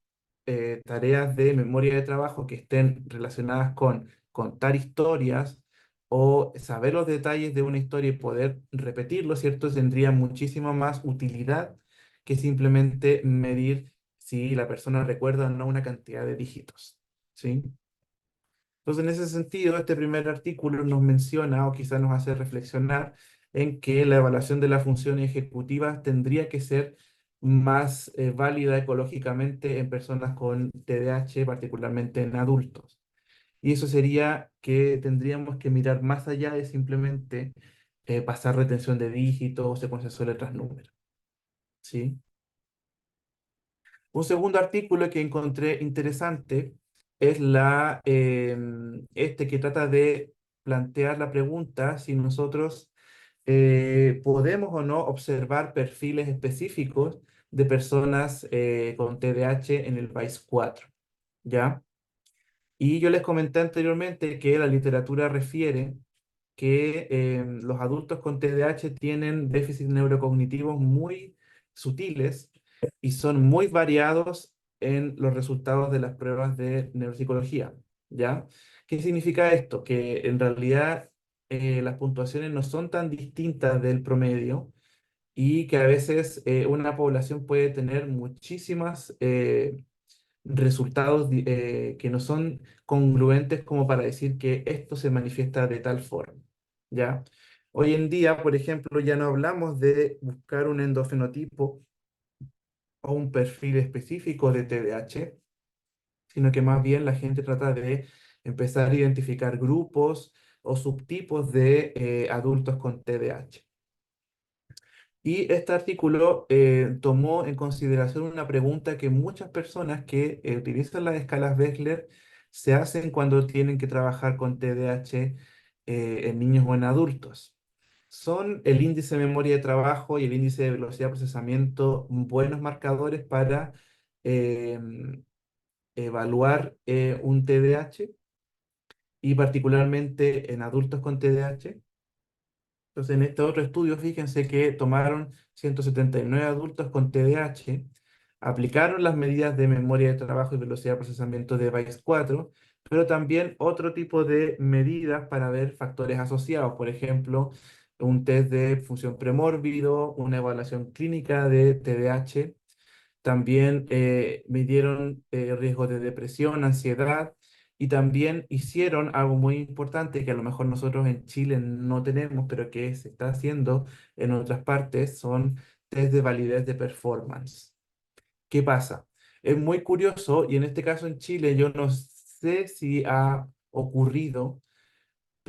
tareas de memoria de trabajo que estén relacionadas con contar historias o saber los detalles de una historia y poder repetirlo, ¿cierto? Tendría muchísima más utilidad que simplemente medir si la persona recuerda o no una cantidad de dígitos, ¿sí? Entonces, en ese sentido, este primer artículo nos menciona o quizás nos hace reflexionar en que la evaluación de las funciones ejecutivas tendría que ser más válida ecológicamente en personas con TDAH, particularmente en adultos. Y eso sería que tendríamos que mirar más allá de simplemente pasar retención de dígitos o secuencias de letras números, ¿sí? Un segundo artículo que encontré interesante es este que trata de plantear la pregunta si nosotros podemos o no observar perfiles específicos de personas con TDAH en el país 4, ¿ya? Y yo les comenté anteriormente que la literatura refiere que los adultos con TDAH tienen déficits neurocognitivos muy sutiles y son muy variados en los resultados de las pruebas de neuropsicología, ¿ya? ¿Qué significa esto? Que en realidad las puntuaciones no son tan distintas del promedio y que a veces una población puede tener muchísimas resultados que no son congruentes como para decir que esto se manifiesta de tal forma, ¿ya? Hoy en día, por ejemplo, ya no hablamos de buscar un endofenotipo o un perfil específico de TDAH, sino que más bien la gente trata de empezar a identificar grupos o subtipos de adultos con TDAH. Y este artículo tomó en consideración una pregunta que muchas personas que utilizan las escalas Wechsler se hacen cuando tienen que trabajar con TDAH en niños o en adultos. ¿Son el índice de memoria de trabajo y el índice de velocidad de procesamiento buenos marcadores para eh, evaluar un TDAH y particularmente en adultos con TDAH? Entonces, en este otro estudio, fíjense que tomaron 179 adultos con TDAH, aplicaron las medidas de memoria de trabajo y velocidad de procesamiento de VAIS 4, pero también otro tipo de medidas para ver factores asociados, por ejemplo, un test de función premórbido, una evaluación clínica de TDAH, también midieron riesgos de depresión, ansiedad y también hicieron algo muy importante que a lo mejor nosotros en Chile no tenemos, pero que se está haciendo en otras partes, son test de validez de performance. ¿Qué pasa? Es muy curioso y en este caso en Chile yo no sé si ha ocurrido,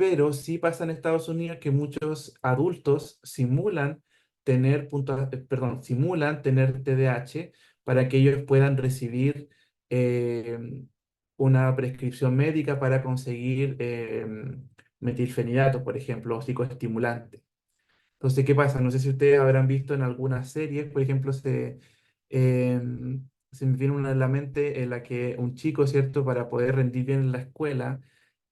pero sí pasa en Estados Unidos que muchos adultos simulan tener TDAH para que ellos puedan recibir eh, una prescripción médica para conseguir metilfenidato, por ejemplo, o psicoestimulante. Entonces, ¿qué pasa? No sé si ustedes habrán visto en algunas series, por ejemplo, se me viene una en la mente en la que un chico, ¿cierto?, para poder rendir bien en la escuela,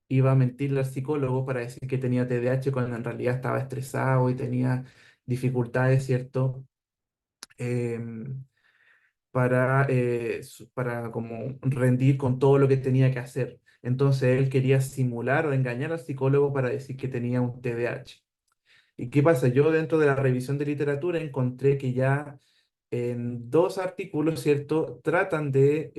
iba a mentirle al psicólogo para decir que tenía TDAH cuando en realidad estaba estresado y tenía dificultades, ¿cierto? Em, para como rendir con todo lo que tenía que hacer. Entonces él quería simular o engañar al psicólogo para decir que tenía un TDAH. ¿Y qué pasa? Yo dentro de la revisión de literatura encontré que ya en dos artículos, ¿cierto? Tratan de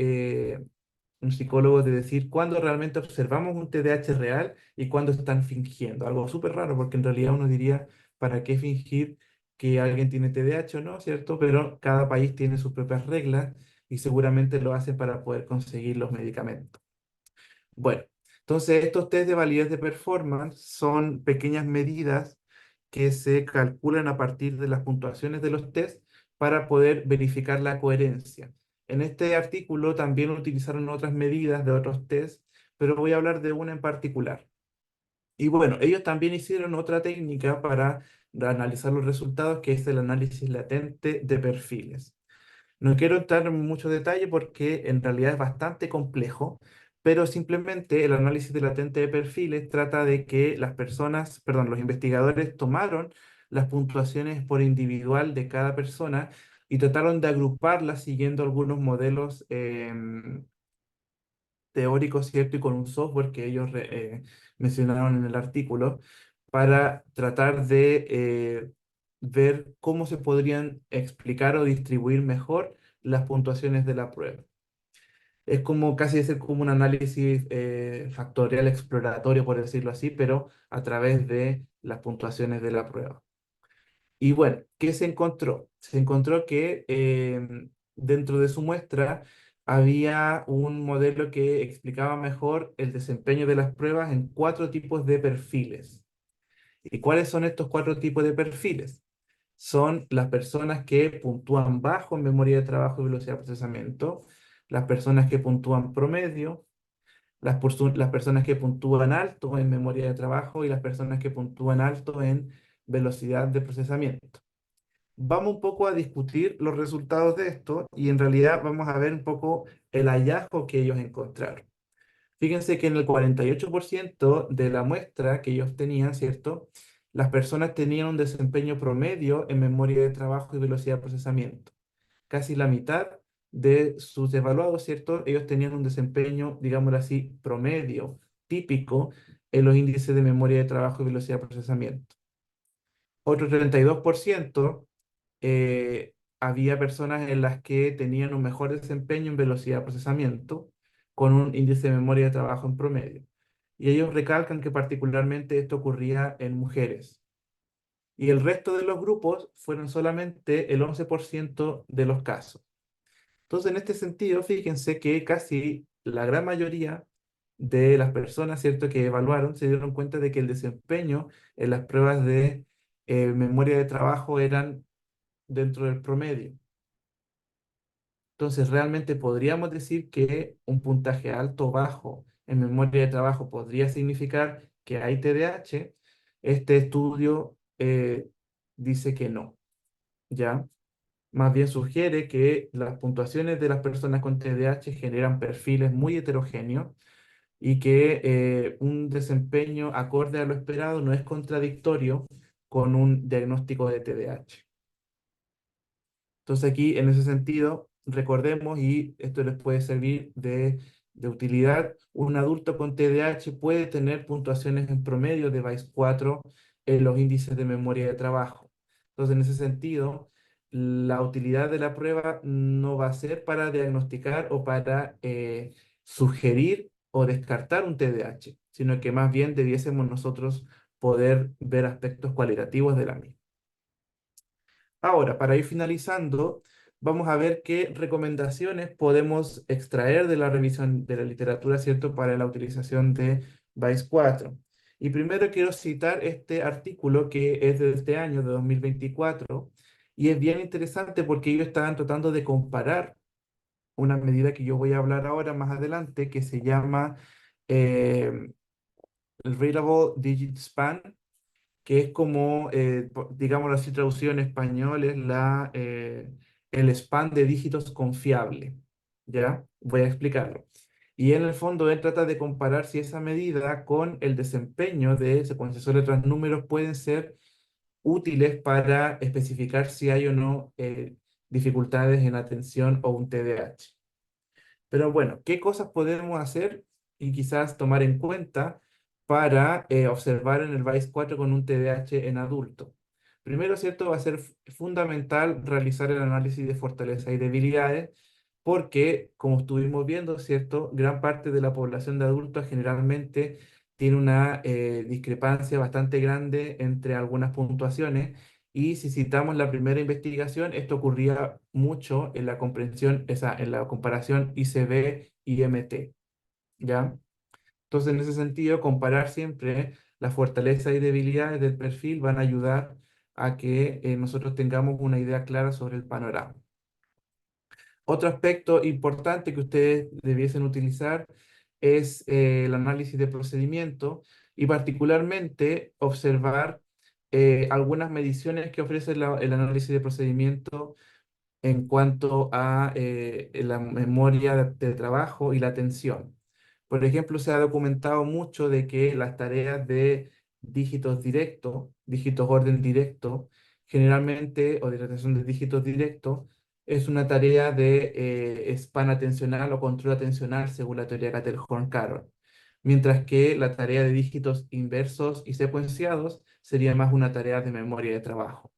un psicólogo de decir cuándo realmente observamos un TDAH real y cuándo están fingiendo. Algo súper raro porque en realidad uno diría, ¿para qué fingir que alguien tiene TDAH o no? ¿Cierto? Pero cada país tiene sus propias reglas y seguramente lo hacen para poder conseguir los medicamentos. Bueno, entonces estos test de validez de performance son pequeñas medidas que se calculan a partir de las puntuaciones de los test para poder verificar la coherencia. En este artículo también utilizaron otras medidas de otros test, pero voy a hablar de una en particular. Y bueno, ellos también hicieron otra técnica para analizar los resultados, que es el análisis latente de perfiles. No quiero entrar en mucho detalle porque en realidad es bastante complejo, pero simplemente el análisis de latente de perfiles trata de que las personas, perdón, los investigadores tomaron las puntuaciones por individual de cada persona y trataron de agruparlas siguiendo algunos modelos teórico, ¿cierto? Y con un software que ellos mencionaron en el artículo para tratar de ver cómo se podrían explicar o distribuir mejor las puntuaciones de la prueba. Es como casi ser como un análisis factorial exploratorio, por decirlo así, pero a través de las puntuaciones de la prueba. Y bueno, ¿qué se encontró? Se encontró que dentro de su muestra había un modelo que explicaba mejor el desempeño de las pruebas en cuatro tipos de perfiles. ¿Y cuáles son estos cuatro tipos de perfiles? Son las personas que puntúan bajo en memoria de trabajo y velocidad de procesamiento, las personas que puntúan promedio, las personas que puntúan alto en memoria de trabajo y las personas que puntúan alto en velocidad de procesamiento. Vamos un poco a discutir los resultados de esto y en realidad vamos a ver un poco el hallazgo que ellos encontraron. Fíjense que en el 48% de la muestra que ellos tenían, ¿cierto? Las personas tenían un desempeño promedio en memoria de trabajo y velocidad de procesamiento. Casi la mitad de sus evaluados, ¿cierto? Ellos tenían un desempeño, digámoslo así, promedio, típico, en los índices de memoria de trabajo y velocidad de procesamiento. Otro 32% había personas en las que tenían un mejor desempeño en velocidad de procesamiento con un índice de memoria de trabajo en promedio. Y ellos recalcan que particularmente esto ocurría en mujeres. Y el resto de los grupos fueron solamente el 11% de los casos. Entonces, en este sentido, fíjense que casi la gran mayoría de las personas, ¿cierto?, que evaluaron se dieron cuenta de que el desempeño en las pruebas de memoria de trabajo eran dentro del promedio. Entonces, realmente podríamos decir que un puntaje alto o bajo en memoria de trabajo podría significar que hay TDAH. Este estudio dice que no, ¿ya? Más bien sugiere que las puntuaciones de las personas con TDAH generan perfiles muy heterogéneos y que un desempeño acorde a lo esperado no es contradictorio con un diagnóstico de TDAH. Entonces aquí, en ese sentido, recordemos, y esto les puede servir de utilidad, un adulto con TDAH puede tener puntuaciones en promedio de VAIS 4 en los índices de memoria de trabajo. Entonces, en ese sentido, la utilidad de la prueba no va a ser para diagnosticar o para sugerir o descartar un TDAH, sino que más bien debiésemos nosotros poder ver aspectos cualitativos de la misma. Ahora, para ir finalizando, vamos a ver qué recomendaciones podemos extraer de la revisión de la literatura, ¿cierto?, para la utilización de VAIS 4. Y primero quiero citar este artículo que es de este año, de 2024, y es bien interesante porque ellos estaban tratando de comparar una medida que yo voy a hablar ahora más adelante, que se llama eh, el Readable Digit Span, que es como, digámoslo así, traducido en español, es el span de dígitos confiable. ¿Ya? Voy a explicarlo. Y en el fondo él trata de comparar si esa medida con el desempeño de secuenciadores de transnúmeros pueden ser útiles para especificar si hay o no dificultades en atención o un TDAH. Pero bueno, ¿qué cosas podemos hacer y quizás tomar en cuenta para observar en el VAIS 4 con un TDAH en adulto? Primero, ¿cierto? Va a ser fundamental realizar el análisis de fortalezas y debilidades porque, como estuvimos viendo, ¿cierto? Gran parte de la población de adultos generalmente tiene una discrepancia bastante grande entre algunas puntuaciones y si citamos la primera investigación, esto ocurría mucho en la comprensión, en la comparación ICB-IMT, ¿ya? Entonces, en ese sentido, comparar siempre las fortalezas y debilidades del perfil van a ayudar a que nosotros tengamos una idea clara sobre el panorama. Otro aspecto importante que ustedes debiesen utilizar es el análisis de procedimiento y particularmente observar algunas mediciones que ofrece el análisis de procedimiento en cuanto a la memoria de trabajo y la atención. Por ejemplo, se ha documentado mucho de que las tareas de dígitos directos, dígitos orden directo, generalmente, o de retención de dígitos directos, es una tarea de span atencional o control atencional según la teoría Cattell-Horn-Carroll, mientras que la tarea de dígitos inversos y secuenciados sería más una tarea de memoria de trabajo.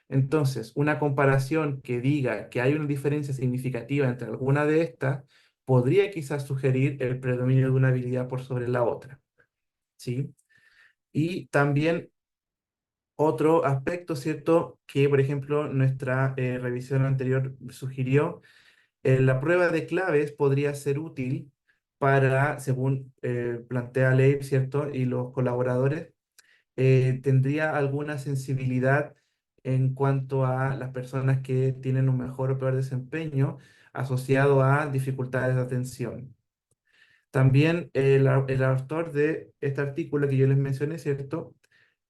Entonces, una comparación que diga que hay una diferencia significativa entre alguna de estas podría quizás sugerir el predominio de una habilidad por sobre la otra, ¿sí? Y también otro aspecto, ¿cierto? Que, por ejemplo, nuestra revisión anterior sugirió, la prueba de claves podría ser útil para, según plantea Leib, ¿cierto? Y los colaboradores, tendría alguna sensibilidad en cuanto a las personas que tienen un mejor o peor desempeño asociado a dificultades de atención. También el autor de este artículo que yo les mencioné, ¿cierto?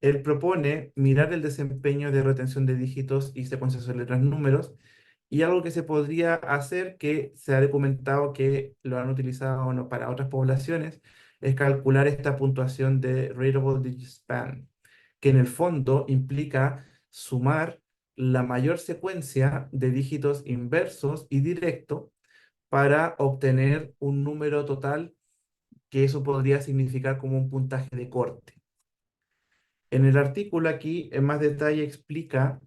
Él propone mirar el desempeño de retención de dígitos y secuencias de letras números, y algo que se podría hacer, que se ha documentado que lo han utilizado o no para otras poblaciones, es calcular esta puntuación de Readable Digit Span, que en el fondo implica sumar la mayor secuencia de dígitos inversos y directo para obtener un número total, que eso podría significar como un puntaje de corte. En el artículo aquí, en más detalle, explica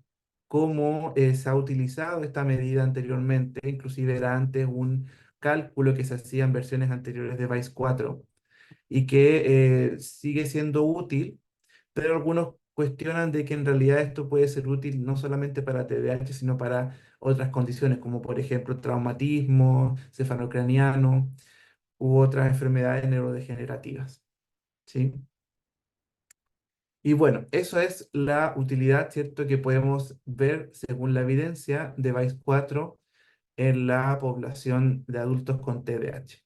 cómo se ha utilizado esta medida anteriormente, inclusive era antes un cálculo que se hacía en versiones anteriores de Vice 4 y que sigue siendo útil, pero algunos cuestionan de que en realidad esto puede ser útil no solamente para TDAH, sino para otras condiciones, como por ejemplo traumatismo cefalocraniano u otras enfermedades neurodegenerativas, ¿sí? Y bueno, eso es la utilidad, ¿cierto?, que podemos ver según la evidencia de VICE 4 en la población de adultos con TDAH.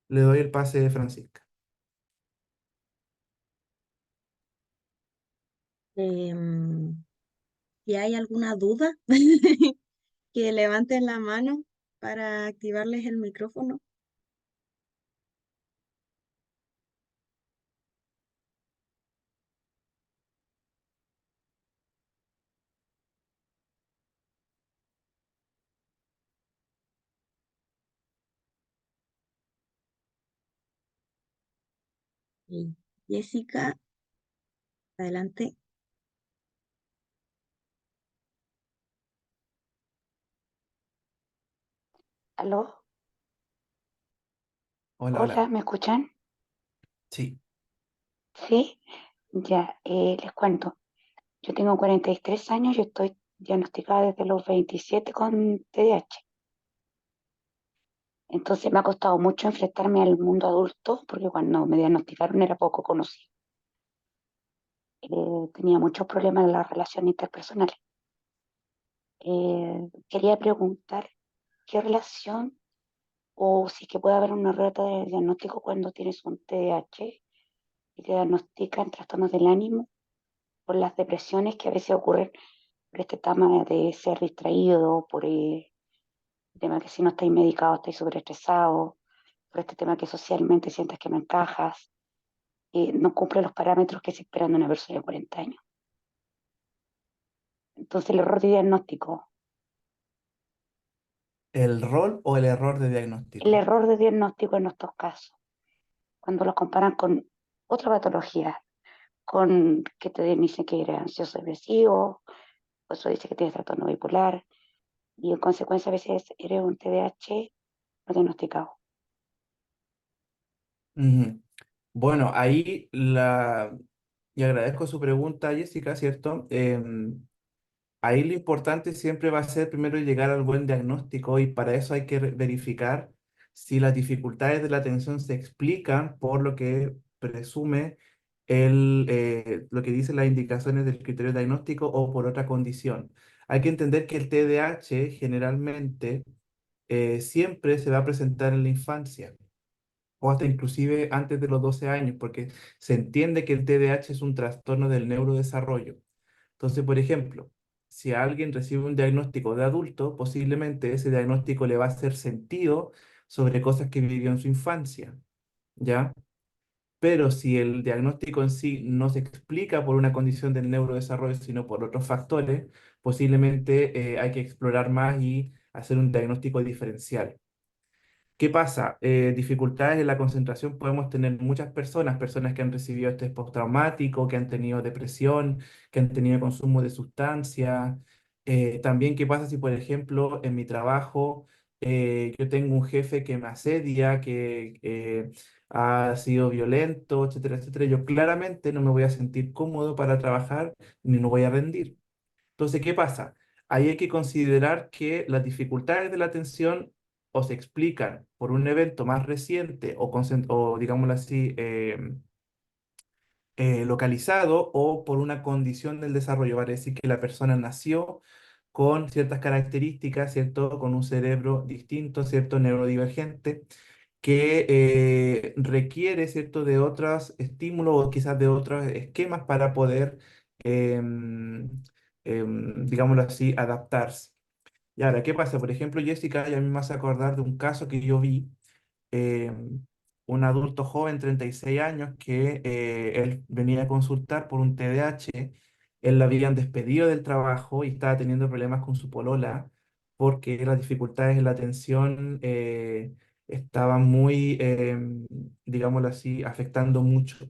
Le doy el pase de Francisca. Em, si hay alguna duda, que levanten la mano para activarles el micrófono. Y Jessica, adelante. ¿Aló? Hola, Hola, hola. ¿me escuchan? Sí. Sí, ya, les cuento. Yo tengo 43 años y estoy diagnosticada desde los 27 con TDAH. Entonces me ha costado mucho enfrentarme al mundo adulto porque cuando me diagnosticaron era poco conocido. Tenía muchos problemas en las relaciones interpersonales. Quería preguntar qué relación o si es que puede haber una error de diagnóstico cuando tienes un TDAH y te diagnostican trastornos del ánimo por las depresiones que a veces ocurren por este tema de ser distraído, por el tema que si no estáis medicado estáis súper estresados, por este tema que socialmente sientes que no encajas, no cumple los parámetros que se esperan de una persona de 40 años. Entonces el error de diagnóstico, ¿El rol o el error de el diagnóstico? error de diagnóstico en estos casos, cuando los comparan con otra patología, con que te dicen que eres ansioso depresivo, otro dice que tienes trastorno bipolar, y en consecuencia a veces eres un TDAH no diagnosticado. Ujú. Bueno, ahí y agradezco su pregunta, Jessica, ¿cierto? Ahí lo importante siempre va a ser primero llegar al buen diagnóstico, y para eso hay que verificar si las dificultades de la atención se explican por lo que presume lo que dicen las indicaciones del criterio diagnóstico o por otra condición. Hay que entender que el TDAH generalmente siempre se va a presentar en la infancia o hasta inclusive antes de los 12 años, porque se entiende que el TDAH es un trastorno del neurodesarrollo. Entonces, por ejemplo, si alguien recibe un diagnóstico de adulto, posiblemente ese diagnóstico le va a hacer sentido sobre cosas que vivió en su infancia, ¿ya? pero si el diagnóstico en sí no se explica por una condición del neurodesarrollo, sino por otros factores, posiblemente hay que explorar más y hacer un diagnóstico diferencial. ¿Qué pasa? Dificultades en la concentración podemos tener muchas personas, personas que han recibido estrés postraumático, que han tenido depresión, que han tenido consumo de sustancias. También, ¿qué pasa si, por ejemplo, en mi trabajo yo tengo un jefe que me asedia, que ha sido violento, etcétera, etcétera? Yo claramente no me voy a sentir cómodo para trabajar ni no voy a rendir. Entonces, ¿qué pasa? Ahí hay que considerar que las dificultades de la atención o se explican por un evento más reciente o digámoslo así, localizado o por una condición del desarrollo. Vale decir que la persona nació con ciertas características, ¿cierto? Con un cerebro distinto, ¿cierto? Neurodivergente, que requiere, ¿cierto? De otros estímulos o quizás de otros esquemas para poder, em, digámoslo así, adaptarse. Y ahora, ¿qué pasa? Por ejemplo, Jessica, ya me hace acordar de un caso que yo vi, eh, un adulto joven, 36 años, que él venía a consultar por un TDAH. Él lo habían despedido del trabajo y estaba teniendo problemas con su polola porque las dificultades en la atención estaban muy, digámoslo así, afectando mucho.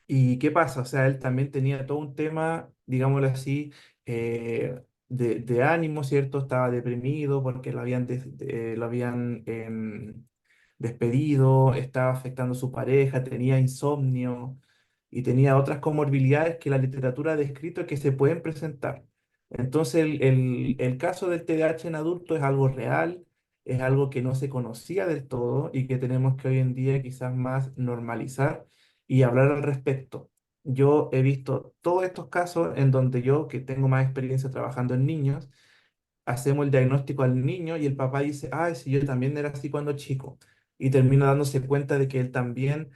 ¿Y qué pasa? O sea, él también tenía todo un tema, digámoslo así, de ánimo, ¿cierto? Estaba deprimido porque lo habían despedido, estaba afectando a su pareja, tenía insomnio y tenía otras comorbilidades que la literatura ha descrito que se pueden presentar. Entonces, el caso del TDAH en adulto es algo real, es algo que no se conocía del todo y que tenemos que hoy en día quizás más normalizar y hablar al respecto. Yo he visto todos estos casos en donde yo, que tengo más experiencia trabajando en niños, hacemos el diagnóstico al niño y el papá dice, ay, sí, yo también era así cuando chico. Y termina dándose cuenta de que él también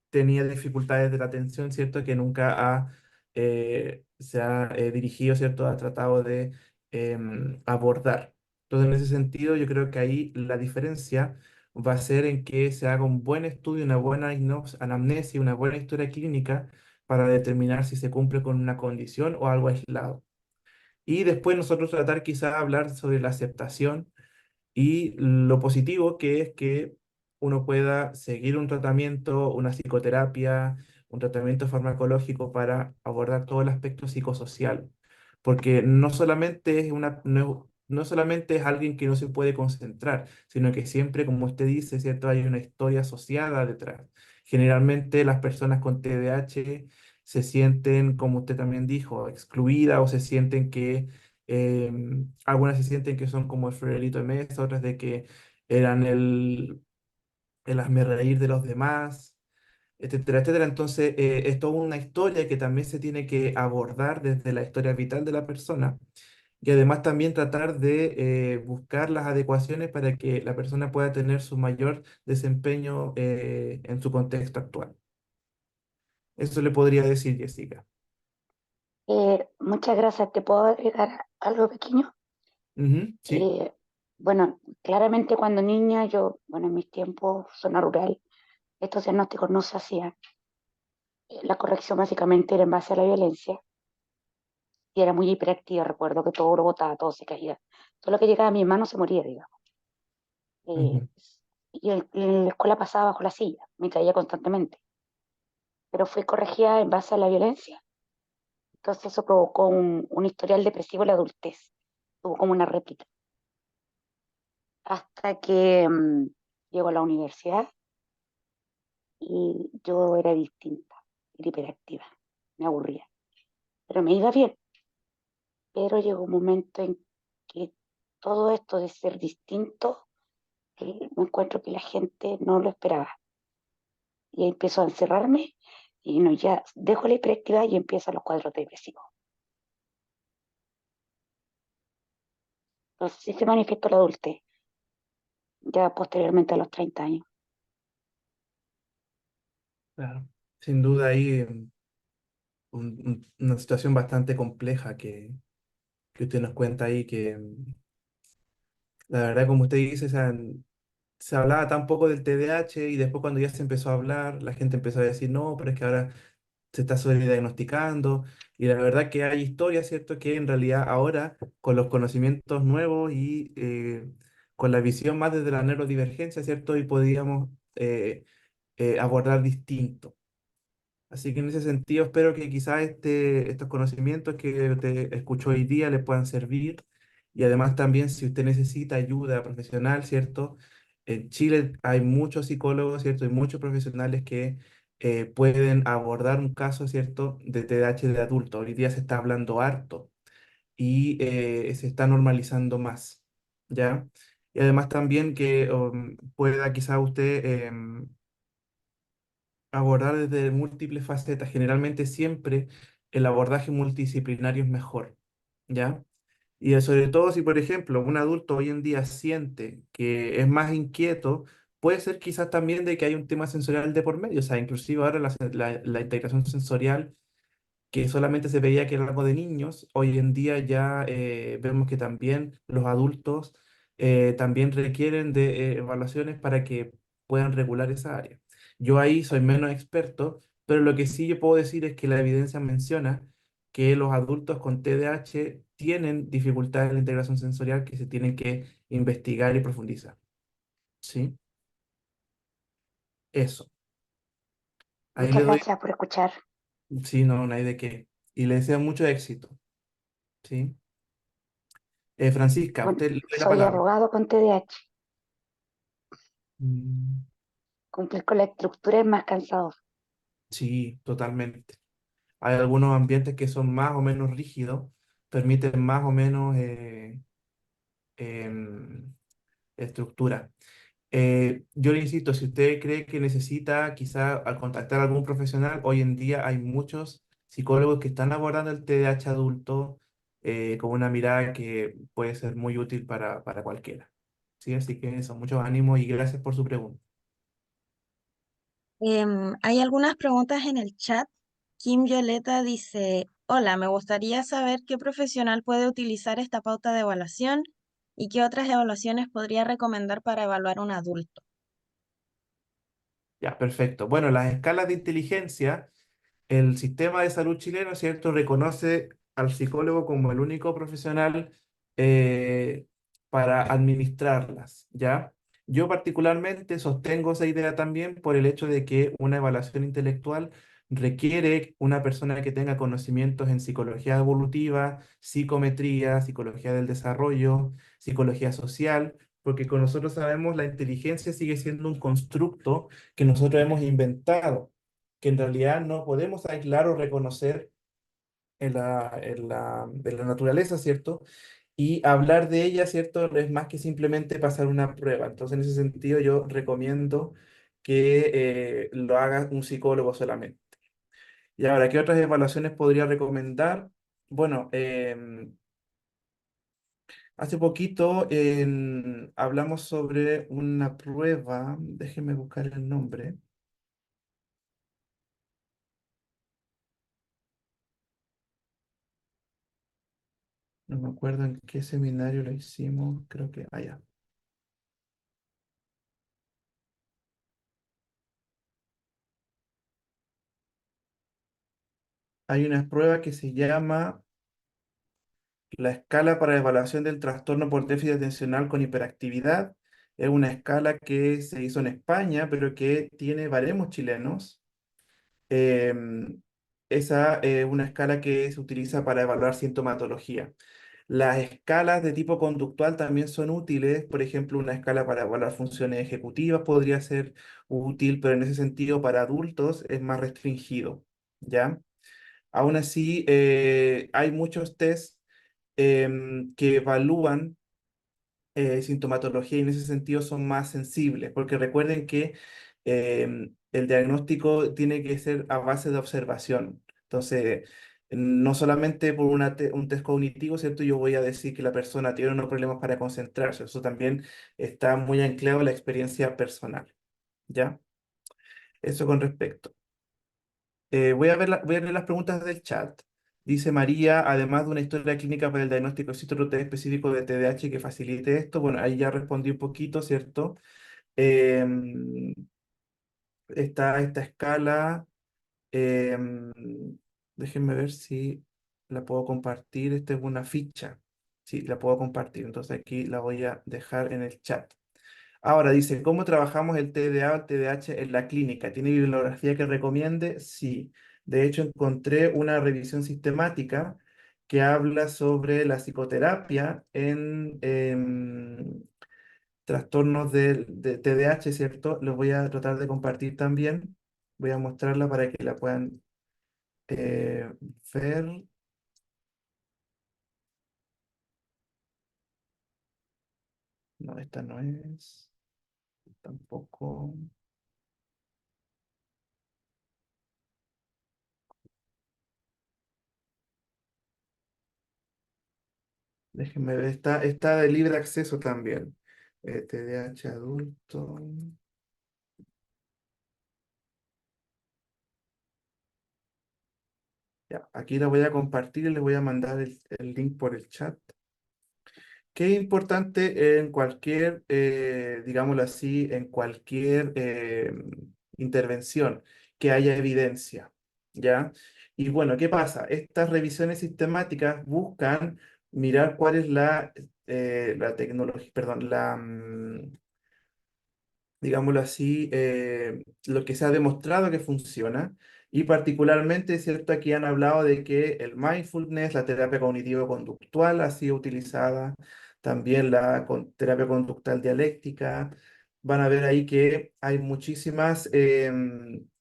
tenía dificultades de la atención, ¿cierto? Que nunca se ha dirigido, ¿cierto? Ha tratado de abordar. Entonces, en ese sentido, yo creo que ahí la diferencia va a ser en que se haga un buen estudio, una buena anamnesis, una buena historia clínica para determinar si se cumple con una condición o algo aislado. Y después nosotros tratar quizás hablar sobre la aceptación y lo positivo que es que uno pueda seguir un tratamiento, una psicoterapia, un tratamiento farmacológico para abordar todo el aspecto psicosocial. Porque no solamente es no solamente es alguien que no se puede concentrar, sino que siempre, como usted dice, ¿cierto? Hay una historia asociada detrás. Generalmente las personas con TDAH se sienten, como usted también dijo, excluidas o se sienten que algunas se sienten que son como el florerito de mesa, otras de que eran el reír de los demás, etcétera, etcétera. Entonces, es toda una historia que también se tiene que abordar desde la historia vital de la persona y además también tratar de buscar las adecuaciones para que la persona pueda tener su mayor desempeño en su contexto actual. Eso le podría decir, Jessica. Muchas gracias. ¿Te puedo agregar algo pequeño? Ujú, sí. Eh, bueno, claramente cuando niña, yo, bueno, en mis tiempos, zona rural, estos diagnósticos no se hacían. La corrección básicamente era en base a la violencia y era muy hiperactiva. Recuerdo que todo lo botaba, todo se caía. Todo lo que llegaba a mi mano se moría, digamos. Eh, Ujú, en la escuela pasaba bajo la silla, me caía constantemente, pero fui corregida en base a la violencia. Entonces eso provocó un historial depresivo en la adultez. Tuvo como una réplica. Hasta que llego a la universidad y yo era distinta, era hiperactiva, me aburría, pero me iba bien. Pero llegó un momento en que todo esto de ser distinto, me encuentro que la gente no lo esperaba. Y ahí empiezo a encerrarme y no, ya dejo la hiperactividad y empiezan los cuadros depresivos. Entonces sí se manifiesta la adultez, ya posteriormente a los 30 años. claro. Sin duda ahí una situación bastante compleja que usted nos cuenta ahí, que la verdad, como usted dice, o sea, se hablaba tan poco del TDAH y después cuando ya se empezó a hablar, la gente empezó a decir, no, pero es que ahora se está sobrediagnosticando. Y la verdad que hay historias, ¿cierto? Que en realidad ahora, con los conocimientos nuevos y con la visión más desde la neurodivergencia, ¿cierto? Y podríamos abordar distinto. Así que en ese sentido espero que quizás estos conocimientos que te escucho hoy día le puedan servir. Y además también si usted necesita ayuda profesional, ¿cierto? En Chile hay muchos psicólogos, ¿cierto? Y muchos profesionales que pueden abordar un caso, ¿cierto? De TDAH de adulto. Hoy día se está hablando harto y se está normalizando más, ¿ya? Y además también que pueda quizás usted abordar desde múltiples facetas. Generalmente siempre el abordaje multidisciplinario es mejor, ¿ya? Y sobre todo si, por ejemplo, un adulto hoy en día siente que es más inquieto, puede ser quizás también de que hay un tema sensorial de por medio. O sea, inclusive ahora la integración sensorial que solamente se veía que era algo de niños, hoy en día ya vemos que también los adultos también requieren de evaluaciones para que puedan regular esa área. Yo ahí soy menos experto, pero lo que sí yo puedo decir es que la evidencia menciona que los adultos con TDAH tienen dificultades en la integración sensorial que se tienen que investigar y profundizar. ¿Sí? Eso. Ahí le Muchas doy, gracias por escuchar. sí, no, no hay de qué. Y le deseo mucho éxito. ¿Sí? Francisca, Bueno, usted le doy la soy palabra. abogado con TDAH. Mm, Cumplir con la estructura es más cansador. sí, totalmente. Hay algunos ambientes que son más o menos rígidos, permiten más o menos em, estructura. Yo le insisto, si usted cree que necesita quizá al contactar a algún profesional, hoy en día hay muchos psicólogos que están abordando el TDAH adulto con una mirada que puede ser muy útil para cualquiera. ¿Sí? Así que eso, muchos ánimos y gracias por su pregunta. Hay algunas preguntas en el chat. Kim Violeta dice, hola, me gustaría saber qué profesional puede utilizar esta pauta de evaluación y qué otras evaluaciones podría recomendar para evaluar un adulto. Ya, perfecto. Bueno, las escalas de inteligencia. El sistema de salud chileno, ¿cierto?, reconoce al psicólogo como el único profesional eh, para administrarlas, ¿ya? Yo particularmente sostengo esa idea también por el hecho de que una evaluación intelectual requiere una persona que tenga conocimientos en psicología evolutiva, psicometría, psicología del desarrollo, psicología social, porque con nosotros sabemos la inteligencia sigue siendo un constructo que nosotros hemos inventado que en realidad no podemos aislar o reconocer en la naturaleza, ¿cierto? Y hablar de ella, ¿cierto? Es más que simplemente pasar una prueba. Entonces, en ese sentido, yo recomiendo que lo haga un psicólogo solamente. Y ahora, ¿qué otras evaluaciones podría recomendar? Bueno, hace poquito hablamos sobre una prueba, déjeme buscar el nombre. No me acuerdo en qué seminario lo hicimos, creo que allá. Hay una prueba que se llama la escala para evaluación del trastorno por déficit atencional con hiperactividad. Es una escala que se hizo en España, pero que tiene baremos chilenos. Em, Esa es una escala que se utiliza para evaluar sintomatología. Las escalas de tipo conductual también son útiles. Por ejemplo, una escala para evaluar funciones ejecutivas podría ser útil, pero en ese sentido para adultos es más restringido, ¿ya? Aún así, hay muchos test que evalúan sintomatología y en ese sentido son más sensibles, porque recuerden que el diagnóstico tiene que ser a base de observación. Entonces, no solamente por un test cognitivo, ¿cierto? Yo voy a decir que la persona tiene unos problemas para concentrarse. Eso también está muy anclado a la experiencia personal, ¿ya? Eso con respecto. Voy a leer las preguntas del chat. Dice María, además de una historia clínica para el diagnóstico, ¿existe otro test específico de TDAH que facilite esto? Bueno, ahí ya respondí un poquito, ¿cierto? Em, Está esta escala. em, Déjenme ver si la puedo compartir. Esta es una ficha. Sí, la puedo compartir. Entonces aquí la voy a dejar en el chat. Ahora dice, ¿cómo trabajamos el TDA o el TDAH en la clínica? ¿Tiene bibliografía que recomiende? Sí. De hecho, encontré una revisión sistemática que habla sobre la psicoterapia en trastornos de TDAH, ¿cierto? Los voy a tratar de compartir también. Voy a mostrarla para que la puedan eh, ver. No, esta no es. Tampoco. Déjenme ver. Está de libre acceso también. TDAH adulto. Ya, aquí la voy a compartir y les voy a mandar el link por el chat. Qué importante en cualquier, digámoslo así, en cualquier intervención que haya evidencia, ¿ya? Y bueno, ¿qué pasa? Estas revisiones sistemáticas buscan mirar cuál es la tecnología, perdón, digámoslo así, lo que se ha demostrado que funciona. Y particularmente, es cierto, aquí han hablado de que el mindfulness, la terapia cognitivo-conductual ha sido utilizada, también la terapia conductual dialéctica. Van a ver ahí que hay muchísimas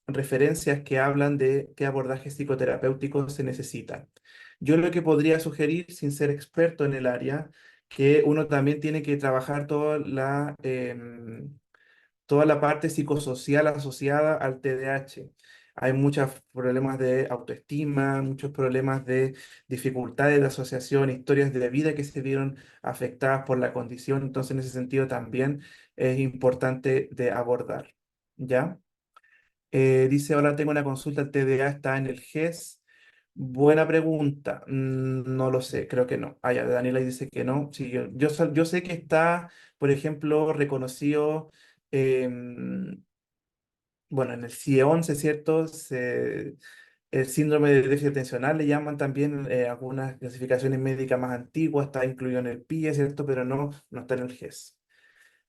referencias que hablan de qué abordajes psicoterapéuticos se necesitan. Yo lo que podría sugerir, sin ser experto en el área, que uno también tiene que trabajar toda la parte psicosocial asociada al TDAH. Hay muchos problemas de autoestima, muchos problemas de dificultades de asociación, historias de vida que se vieron afectadas por la condición. Entonces, en ese sentido también es importante de abordar. ¿Ya? Dice, ahora tengo una consulta, el TDA está en el GES. Buena pregunta. No lo sé, creo que no. Ah, ya, Daniela dice que no. Sí, yo sé que está, por ejemplo, reconocido, em, bueno, en el CIE-11, ¿cierto? El síndrome de déficit atencional le llaman también algunas clasificaciones médicas más antiguas, está incluido en el PIE, ¿cierto? Pero no está en el GES.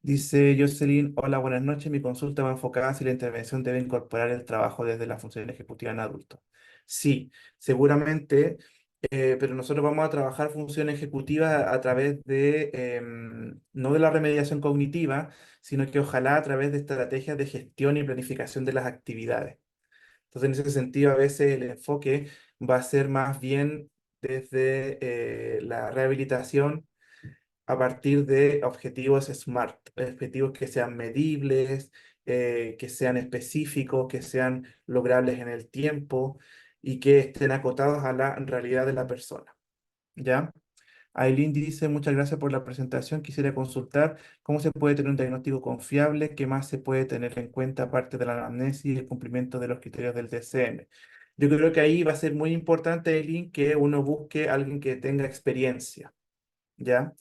Dice Jocelyn, hola, buenas noches. Mi consulta va enfocada en si la intervención debe incorporar el trabajo desde la función ejecutiva en adultos. Sí, seguramente, pero nosotros vamos a trabajar función ejecutiva a través de, no de la remediación cognitiva, sino que ojalá a través de estrategias de gestión y planificación de las actividades. Entonces, en ese sentido, a veces el enfoque va a ser más bien desde la rehabilitación a partir de objetivos SMART, objetivos que sean medibles, que sean específicos, que sean logrables en el tiempo y que estén acotados a la realidad de la persona. ¿Ya? Aileen dice, muchas gracias por la presentación. Quisiera consultar cómo se puede tener un diagnóstico confiable, qué más se puede tener en cuenta aparte de la anamnesis y el cumplimiento de los criterios del DSM. Yo creo que ahí va a ser muy importante, Aileen, que uno busque a alguien que tenga experiencia, ¿ya?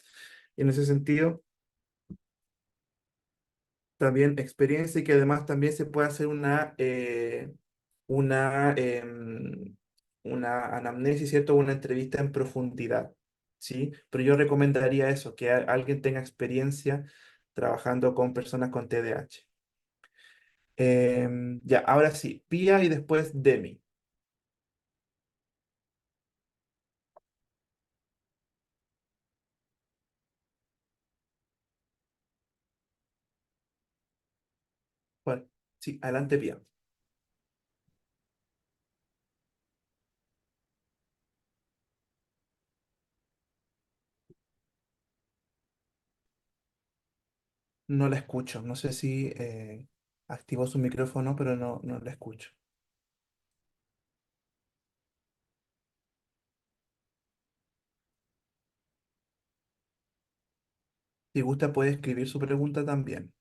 Y en ese sentido, también experiencia y que además también se puede hacer una, una anamnesis, ¿cierto? Una entrevista en profundidad, ¿sí? Pero yo recomendaría eso, que alguien tenga experiencia trabajando con personas con TDAH. Ya, ahora sí, Pia y después Demi. ¿Cuál? Sí, adelante, Pia. No la escucho, no sé si activó su micrófono, pero no la escucho. Si gusta, puede escribir su pregunta también.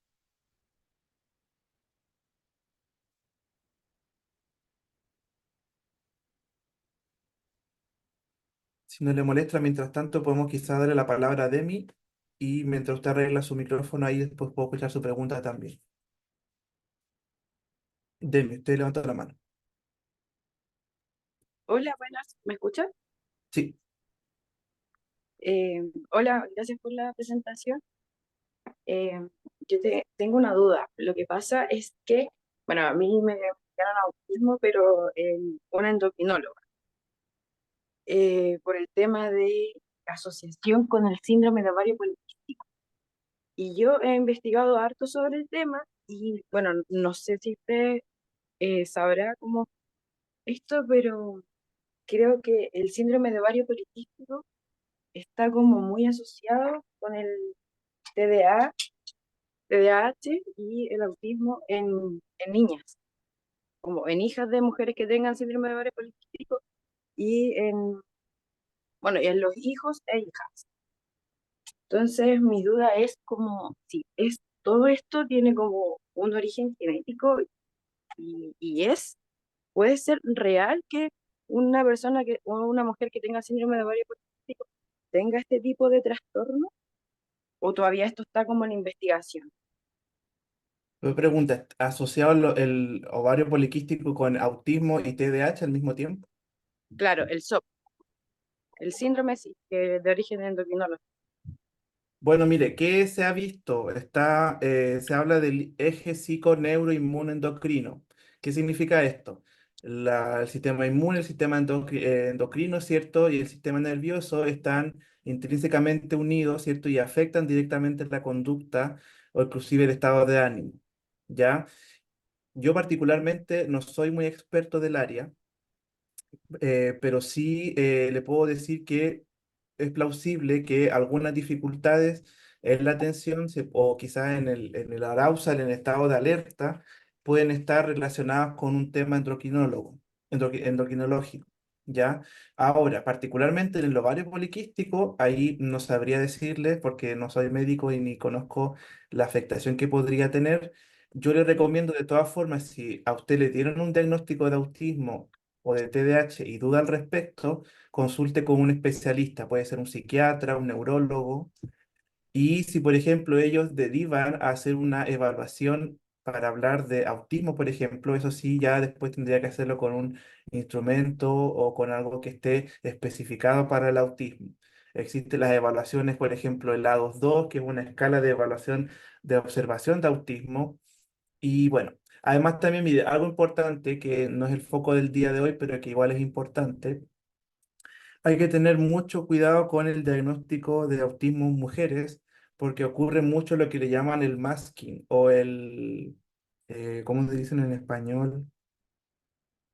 Si no le molesta, mientras tanto, podemos quizá darle la palabra a Demi. y mientras usted arregla su micrófono, ahí después puedo escuchar su pregunta también. Deme, usted levantó la mano. Hola, buenas, ¿me escuchas? Sí, Hola, gracias por la presentación. Eh, tengo una duda. Lo que pasa es que, bueno, a mí me diagnosticaron autismo, pero una endocrinóloga, por el tema de asociación con el síndrome de ovario poliquístico. Y yo he investigado harto sobre el tema y, bueno, no sé si usted sabrá cómo esto, pero creo que el síndrome de ovario poliquístico está como muy asociado con el TDA, TDAH y el autismo en niñas, como en hijas de mujeres que tengan síndrome de ovario poliquístico y bueno, y en los hijos e hijas. Entonces, mi duda es como si todo esto tiene como un origen genético puede ser real que una persona o una mujer que tenga síndrome de ovario poliquístico tenga este tipo de trastorno, o todavía esto está como en investigación. me pregunta, ¿asociado el ovario poliquístico con autismo y TDAH al mismo tiempo? Claro, el SOP, el síndrome sí, que de origen endocrinológico. Bueno, mire, ¿qué se ha visto? Se habla del eje psiconeuroinmunoendocrino. ¿Qué significa esto? El sistema inmune, el sistema endocrino, ¿cierto? Y el sistema nervioso están intrínsecamente unidos, ¿cierto? Y afectan directamente la conducta o inclusive el estado de ánimo, ¿ya? Yo particularmente no soy muy experto del área, pero sí le puedo decir que es plausible que algunas dificultades en la atención o quizás en el arousal, en el estado de alerta, pueden estar relacionadas con un tema endocrinológico. ¿Ya? Ahora, particularmente en el ovario poliquístico, ahí no sabría decirle porque no soy médico y ni conozco la afectación que podría tener. Yo le recomiendo de todas formas, si a usted le dieron un diagnóstico de autismo o de TDAH y duda al respecto, consulte con un especialista, puede ser un psiquiatra, un neurólogo, y si, por ejemplo, ellos derivan a hacer una evaluación para hablar de autismo, por ejemplo, eso sí, ya después tendría que hacerlo con un instrumento o con algo que esté especificado para el autismo. Existen las evaluaciones, por ejemplo, el A2-2, que es una escala de evaluación de observación de autismo, y bueno, además también, mire, algo importante que no es el foco del día de hoy, pero que igual es importante, hay que tener mucho cuidado con el diagnóstico de autismo en mujeres, porque ocurre mucho lo que le llaman el masking o ¿cómo se dicen en español?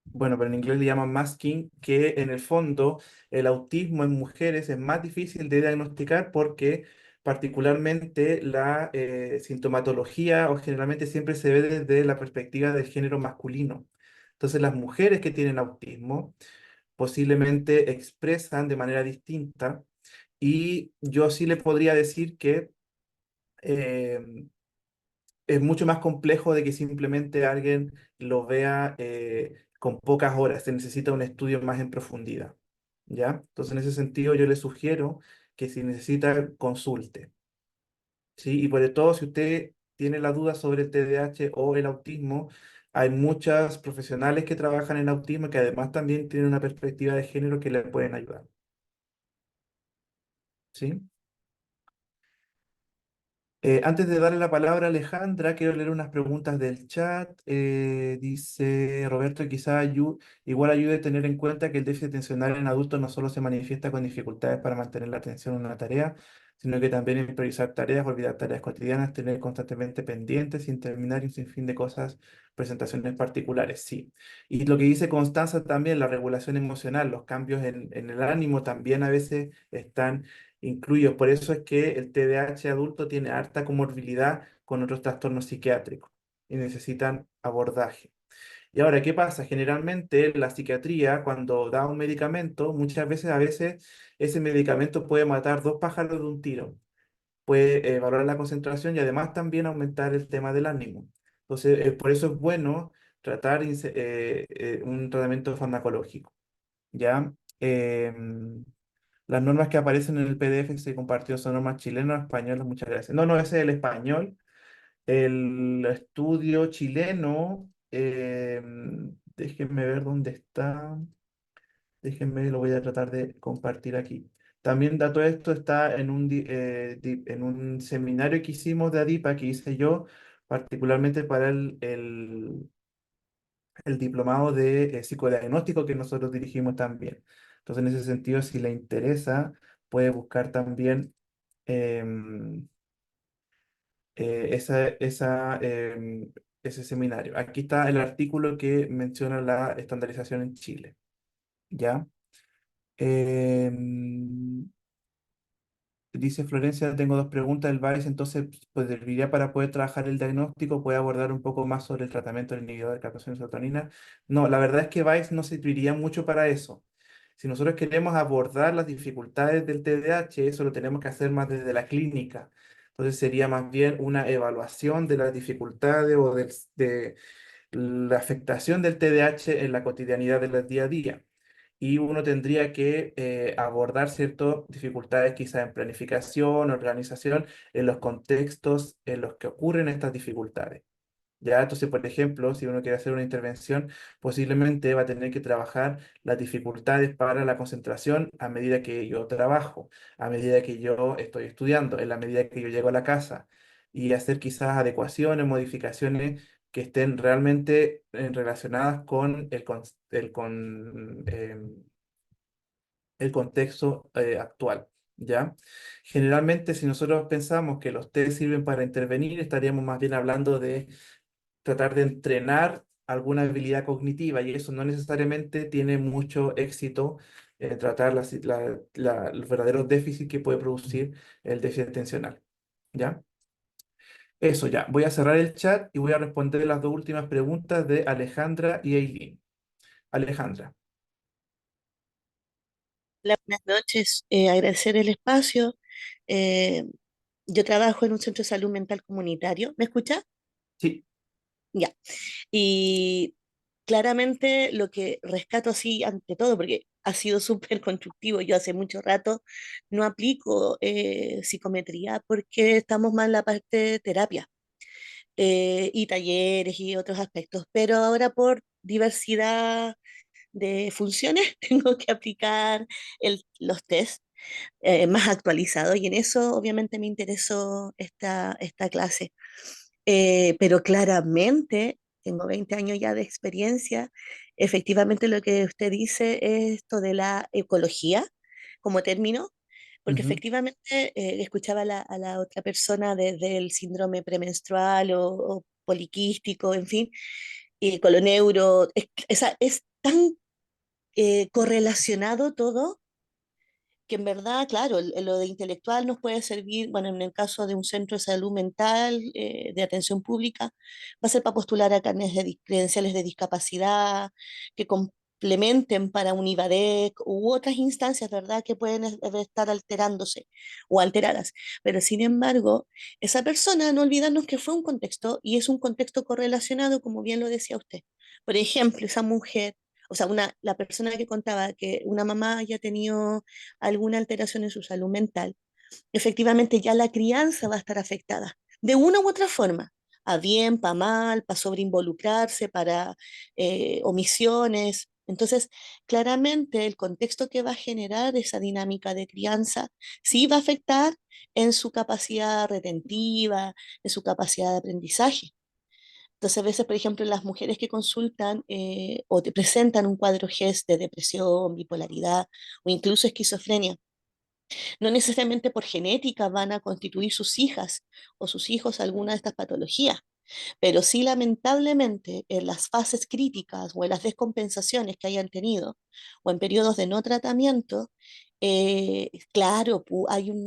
Bueno, pero en inglés le llaman masking, que en el fondo el autismo en mujeres es más difícil de diagnosticar porque particularmente la sintomatología o generalmente siempre se ve desde la perspectiva del género masculino. Entonces las mujeres que tienen autismo posiblemente expresan de manera distinta y yo sí le podría decir que eh, es mucho más complejo de que simplemente alguien lo vea con pocas horas, se necesita un estudio más en profundidad, ¿ya? Entonces en ese sentido yo le sugiero que si necesita consulte, ¿sí? Y por todo, si usted tiene la duda sobre el TDAH o el autismo, hay muchas profesionales que trabajan en autismo que además también tienen una perspectiva de género que le pueden ayudar. ¿Sí? Antes de darle la palabra a Alejandra, quiero leer unas preguntas del chat. Dice Roberto, igual ayude a tener en cuenta que el déficit atencional en adultos no solo se manifiesta con dificultades para mantener la atención en una tarea, sino que también en priorizar tareas, olvidar tareas cotidianas, tener constantemente pendientes sin terminar y un sinfín de cosas, presentaciones particulares. Sí. Y lo que dice Constanza también, la regulación emocional, los cambios en el ánimo también a veces están incluyo. Por eso es que el TDAH adulto tiene harta comorbilidad con otros trastornos psiquiátricos y necesitan abordaje. Y ahora, ¿qué pasa? Generalmente la psiquiatría, cuando da un medicamento, a veces ese medicamento puede matar dos pájaros de un tiro. Puede valorar la concentración y además también aumentar el tema del ánimo. Entonces, por eso es bueno tratar un tratamiento farmacológico. ¿Ya? Las normas que aparecen en el PDF que se compartió son normas chilenas o españolas, muchas gracias. No, no, ese es el español. El estudio chileno, déjenme ver dónde está. Déjenme, lo voy a tratar de compartir aquí. También todo esto está en en un seminario que hicimos de ADIPA, que hice yo, particularmente para el diplomado de psicodiagnóstico que nosotros dirigimos también. Entonces, en ese sentido, si le interesa, puede buscar también em, ese seminario. Aquí está el artículo que menciona la estandarización en Chile. ¿Ya? Em, Dice Florencia, tengo dos preguntas. El VAIS entonces pues, serviría para poder trabajar el diagnóstico, puede abordar un poco más sobre el tratamiento del inhibidor de captación de serotonina. No, la verdad es que VAIS no serviría mucho para eso. Si nosotros queremos abordar las dificultades del TDAH, eso lo tenemos que hacer más desde la clínica. Entonces sería más bien una evaluación de las dificultades de la afectación del TDAH en la cotidianidad del día a día y uno tendría que abordar ciertas dificultades quizás en planificación, organización, en los contextos en los que ocurren estas dificultades. Ya, entonces, por ejemplo, si uno quiere hacer una intervención, posiblemente va a tener que trabajar las dificultades para la concentración a medida que yo trabajo, a medida que yo estoy estudiando, en la medida que yo llego a la casa, y hacer quizás adecuaciones, modificaciones que estén realmente relacionadas con el contexto actual. ¿Ya? Generalmente, si nosotros pensamos que los test sirven para intervenir, estaríamos más bien hablando de tratar de entrenar alguna habilidad cognitiva y eso no necesariamente tiene mucho éxito en tratar los verdaderos déficits que puede producir el déficit atencional. ¿Ya? Eso ya. Voy a cerrar el chat y voy a responder las dos últimas preguntas de Alejandra y Eileen. Alejandra. Hola, buenas noches. Agradecer el espacio. Eh, yo trabajo en un centro de salud mental comunitario. ¿Me escucha? Sí. Ya. Y claramente lo que rescato así ante todo, porque ha sido súper constructivo, yo hace mucho rato no aplico psicometría porque estamos más en la parte de terapia y talleres y otros aspectos, pero ahora por diversidad de funciones tengo que aplicar los test más actualizado y en eso obviamente me interesó esta clase. Pero claramente, tengo 20 años ya de experiencia, efectivamente lo que usted dice es esto de la ecología como término, porque Ujú, efectivamente escuchaba a la otra persona desde el síndrome premenstrual o poliquístico, en fin, y con lo neuro, es tan correlacionado todo que en verdad, claro, lo de intelectual nos puede servir, bueno, en el caso de un centro de salud mental, de atención pública, va a ser para postular a carnes credenciales de discapacidad, que complementen para un IVADEC u otras instancias, ¿verdad?, que pueden estar alterándose o alteradas. Pero sin embargo, esa persona, no olvidarnos que fue un contexto y es un contexto correlacionado, como bien lo decía usted. Por ejemplo, esa mujer, o sea, la persona que contaba que una mamá haya tenido alguna alteración en su salud mental, efectivamente ya la crianza va a estar afectada, de una u otra forma, a bien, para mal, para sobreinvolucrarse, para omisiones. Entonces, claramente el contexto que va a generar esa dinámica de crianza sí va a afectar en su capacidad retentiva, en su capacidad de aprendizaje. Entonces, a veces, por ejemplo, las mujeres que consultan o te presentan un cuadro GES de depresión, bipolaridad o incluso esquizofrenia, no necesariamente por genética van a constituir sus hijas o sus hijos alguna de estas patologías, pero sí lamentablemente en las fases críticas o en las descompensaciones que hayan tenido o en periodos de no tratamiento, claro,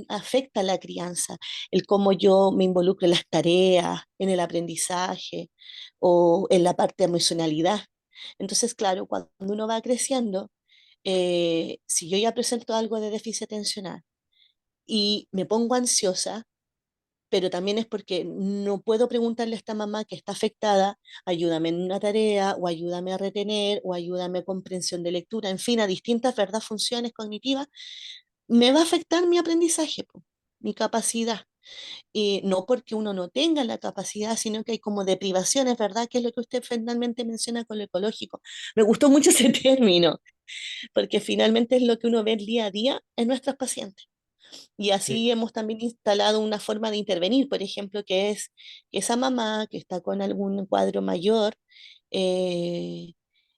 afecta a la crianza, el cómo yo me involucro en las tareas, en el aprendizaje o en la parte de emocionalidad. Entonces, claro, cuando uno va creciendo, si yo ya presento algo de déficit atencional, y me pongo ansiosa, pero también es porque no puedo preguntarle a esta mamá que está afectada, ayúdame en una tarea, o ayúdame a retener, o ayúdame a comprensión de lectura, en fin, a distintas, ¿verdad?, funciones cognitivas, me va a afectar mi aprendizaje, po, mi capacidad. Y no porque uno no tenga la capacidad, sino que hay como deprivaciones, ¿verdad? Que es lo que usted finalmente menciona con lo ecológico. Me gustó mucho ese término, porque finalmente es lo que uno ve el día a día en nuestros pacientes. Y Sí. así hemos también instalado una forma de intervenir, por ejemplo, que es que esa mamá que está con algún cuadro mayor, eh,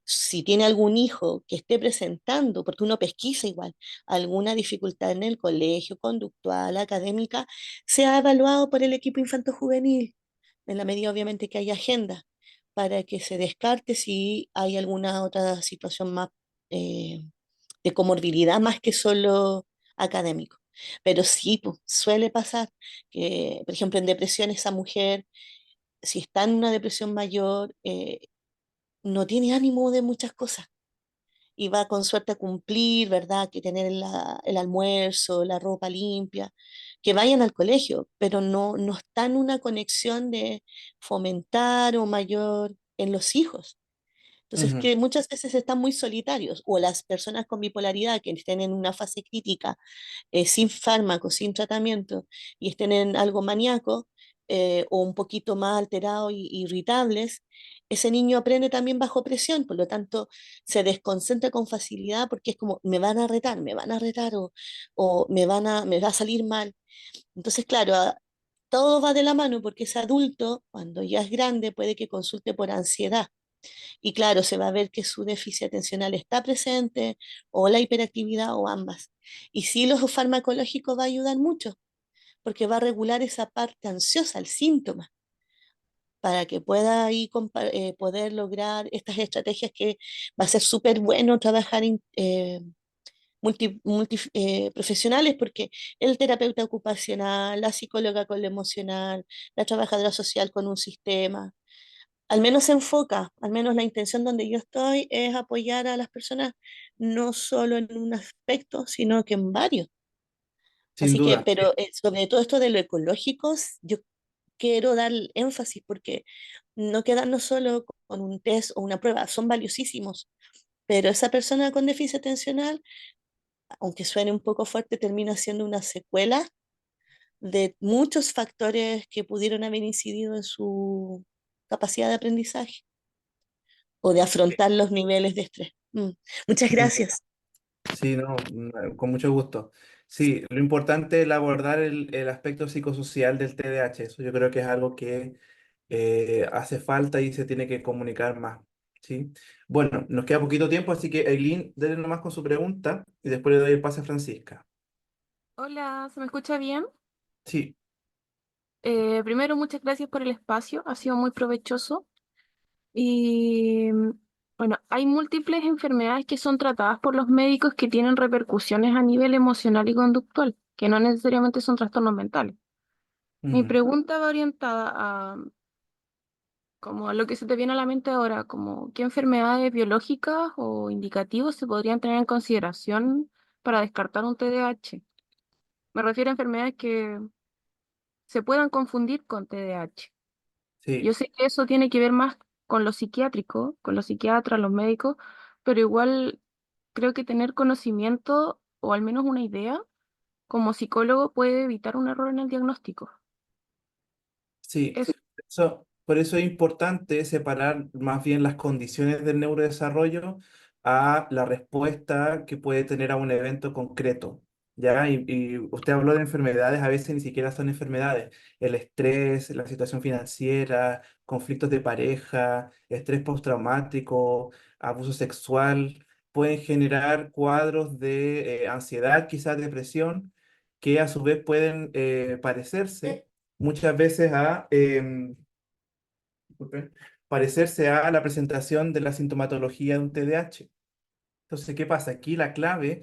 si tiene algún hijo que esté presentando, porque uno pesquisa igual, alguna dificultad en el colegio, conductual, académica, sea evaluado por el equipo infanto-juvenil, en la medida obviamente que haya agenda, para que se descarte si hay alguna otra situación más eh, de comorbilidad más que solo académico. Pero sí, pues, suele pasar que, por ejemplo, en depresión esa mujer, si está en una depresión mayor, no tiene ánimo de muchas cosas y va con suerte a cumplir, ¿verdad? Que tener el almuerzo, la ropa limpia, que vayan al colegio, pero no está en una conexión de fomentar o mayor en los hijos. Entonces, Ujú. que muchas veces están muy solitarios, o las personas con bipolaridad que estén en una fase crítica, sin fármacos, sin tratamiento, y estén en algo maníaco, o un poquito más alterados y irritables, ese niño aprende también bajo presión, por lo tanto, se desconcentra con facilidad porque es como, me van a retar, o me va a salir mal. Entonces, claro, todo va de la mano porque ese adulto, cuando ya es grande, puede que consulte por ansiedad y claro, se va a ver que su déficit atencional está presente o la hiperactividad o ambas. Y sí, los farmacológicos va a ayudar mucho porque va a regular esa parte ansiosa, el síntoma, para que pueda ahí poder lograr estas estrategias que va a ser súper bueno trabajar profesionales porque el terapeuta ocupacional, la psicóloga con lo emocional, la trabajadora social con un sistema al menos se enfoca, al menos la intención donde yo estoy es apoyar a las personas no solo en un aspecto, sino que en varios. Sin Así que, duda. pero sobre todo esto de lo ecológico, yo quiero dar énfasis porque no quedarnos solo con un test o una prueba, son valiosísimos, pero esa persona con déficit atencional, aunque suene un poco fuerte, termina siendo una secuela de muchos factores que pudieron haber incidido en su capacidad de aprendizaje o de afrontar los niveles de estrés. Muchas Sin duda. gracias. Sí, no, con mucho gusto. Sí, lo importante es abordar el aspecto psicosocial del TDAH. Eso yo creo que es algo que hace falta y se tiene que comunicar más. ¿Sí? Bueno, nos queda poquito tiempo, así que Eileen, dele nomás con su pregunta y después le doy el pase a Francisca. Hola, ¿se me escucha bien? Sí, Primero, muchas gracias por el espacio, ha sido muy provechoso. Y bueno, hay múltiples enfermedades que son tratadas por los médicos que tienen repercusiones a nivel emocional y conductual, que no necesariamente son trastornos mentales. Mi ujú, pregunta va orientada a, como a lo que se te viene a la mente ahora, como qué enfermedades biológicas o indicativos se podrían tener en consideración para descartar un TDAH. Me refiero a enfermedades que se puedan confundir con TDAH. Yo sí, sé que eso tiene que ver más con lo psiquiátrico, con los psiquiatras, los médicos, pero igual creo que tener conocimiento o al menos una idea como psicólogo puede evitar un error en el diagnóstico. sí. Eso. Por eso es importante separar más bien las condiciones del neurodesarrollo a la respuesta que puede tener a un evento concreto. ¿Ya? Y usted habló de enfermedades, a veces ni siquiera son enfermedades. El estrés, la situación financiera, conflictos de pareja, estrés postraumático, abuso sexual, pueden generar cuadros de ansiedad, quizás depresión, que a su vez pueden parecerse muchas veces a disculpen, parecerse a la presentación de la sintomatología de un TDAH. Entonces, ¿qué pasa? Aquí la clave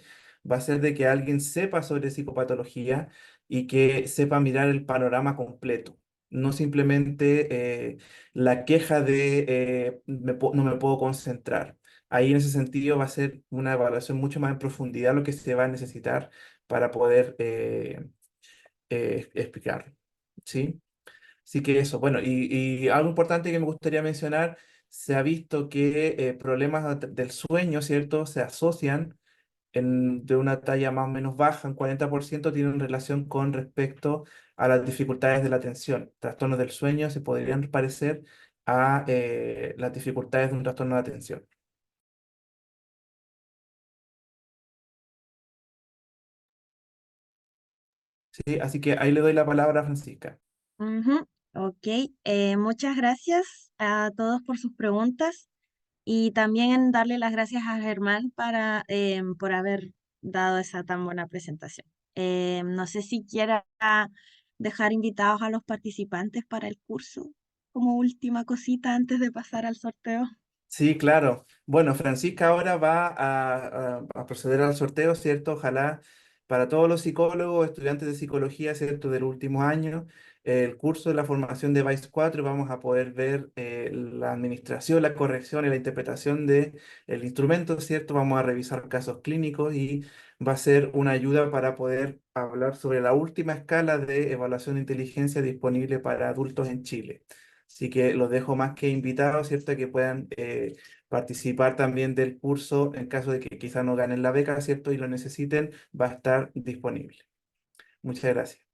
va a ser de que alguien sepa sobre psicopatología y que sepa mirar el panorama completo. No simplemente la queja de no me puedo concentrar. Ahí en ese sentido va a ser una evaluación mucho más en profundidad lo que se va a necesitar para poder explicarlo. ¿Sí? Sí que eso, bueno, y algo importante que me gustaría mencionar, se ha visto que problemas del sueño, ¿cierto? Se asocian de una talla más o menos baja, un 40%, tienen relación con respecto a las dificultades de la atención. Trastornos del sueño se podrían parecer a las dificultades de un trastorno de atención. ¿Sí? Así que ahí le doy la palabra a Francisca. Ujú, ok, muchas gracias a todos por sus preguntas y también darle las gracias a Germán por haber dado esa tan buena presentación. No sé si quiera dejar invitados a los participantes para el curso como última cosita antes de pasar al sorteo. Sí, claro. Bueno, Francisca ahora va a proceder al sorteo, ¿cierto? Ojalá para todos los psicólogos, estudiantes de psicología, ¿cierto? Del último año, el curso de la formación de VICE 4 y vamos a poder ver la administración, la corrección y la interpretación del instrumento, ¿cierto? Vamos a revisar casos clínicos y va a ser una ayuda para poder hablar sobre la última escala de evaluación de inteligencia disponible para adultos en Chile. Así que los dejo más que invitados, ¿cierto? A que puedan participar también del curso en caso de que quizá no ganen la beca, ¿cierto? Y lo necesiten, va a estar disponible. Muchas gracias.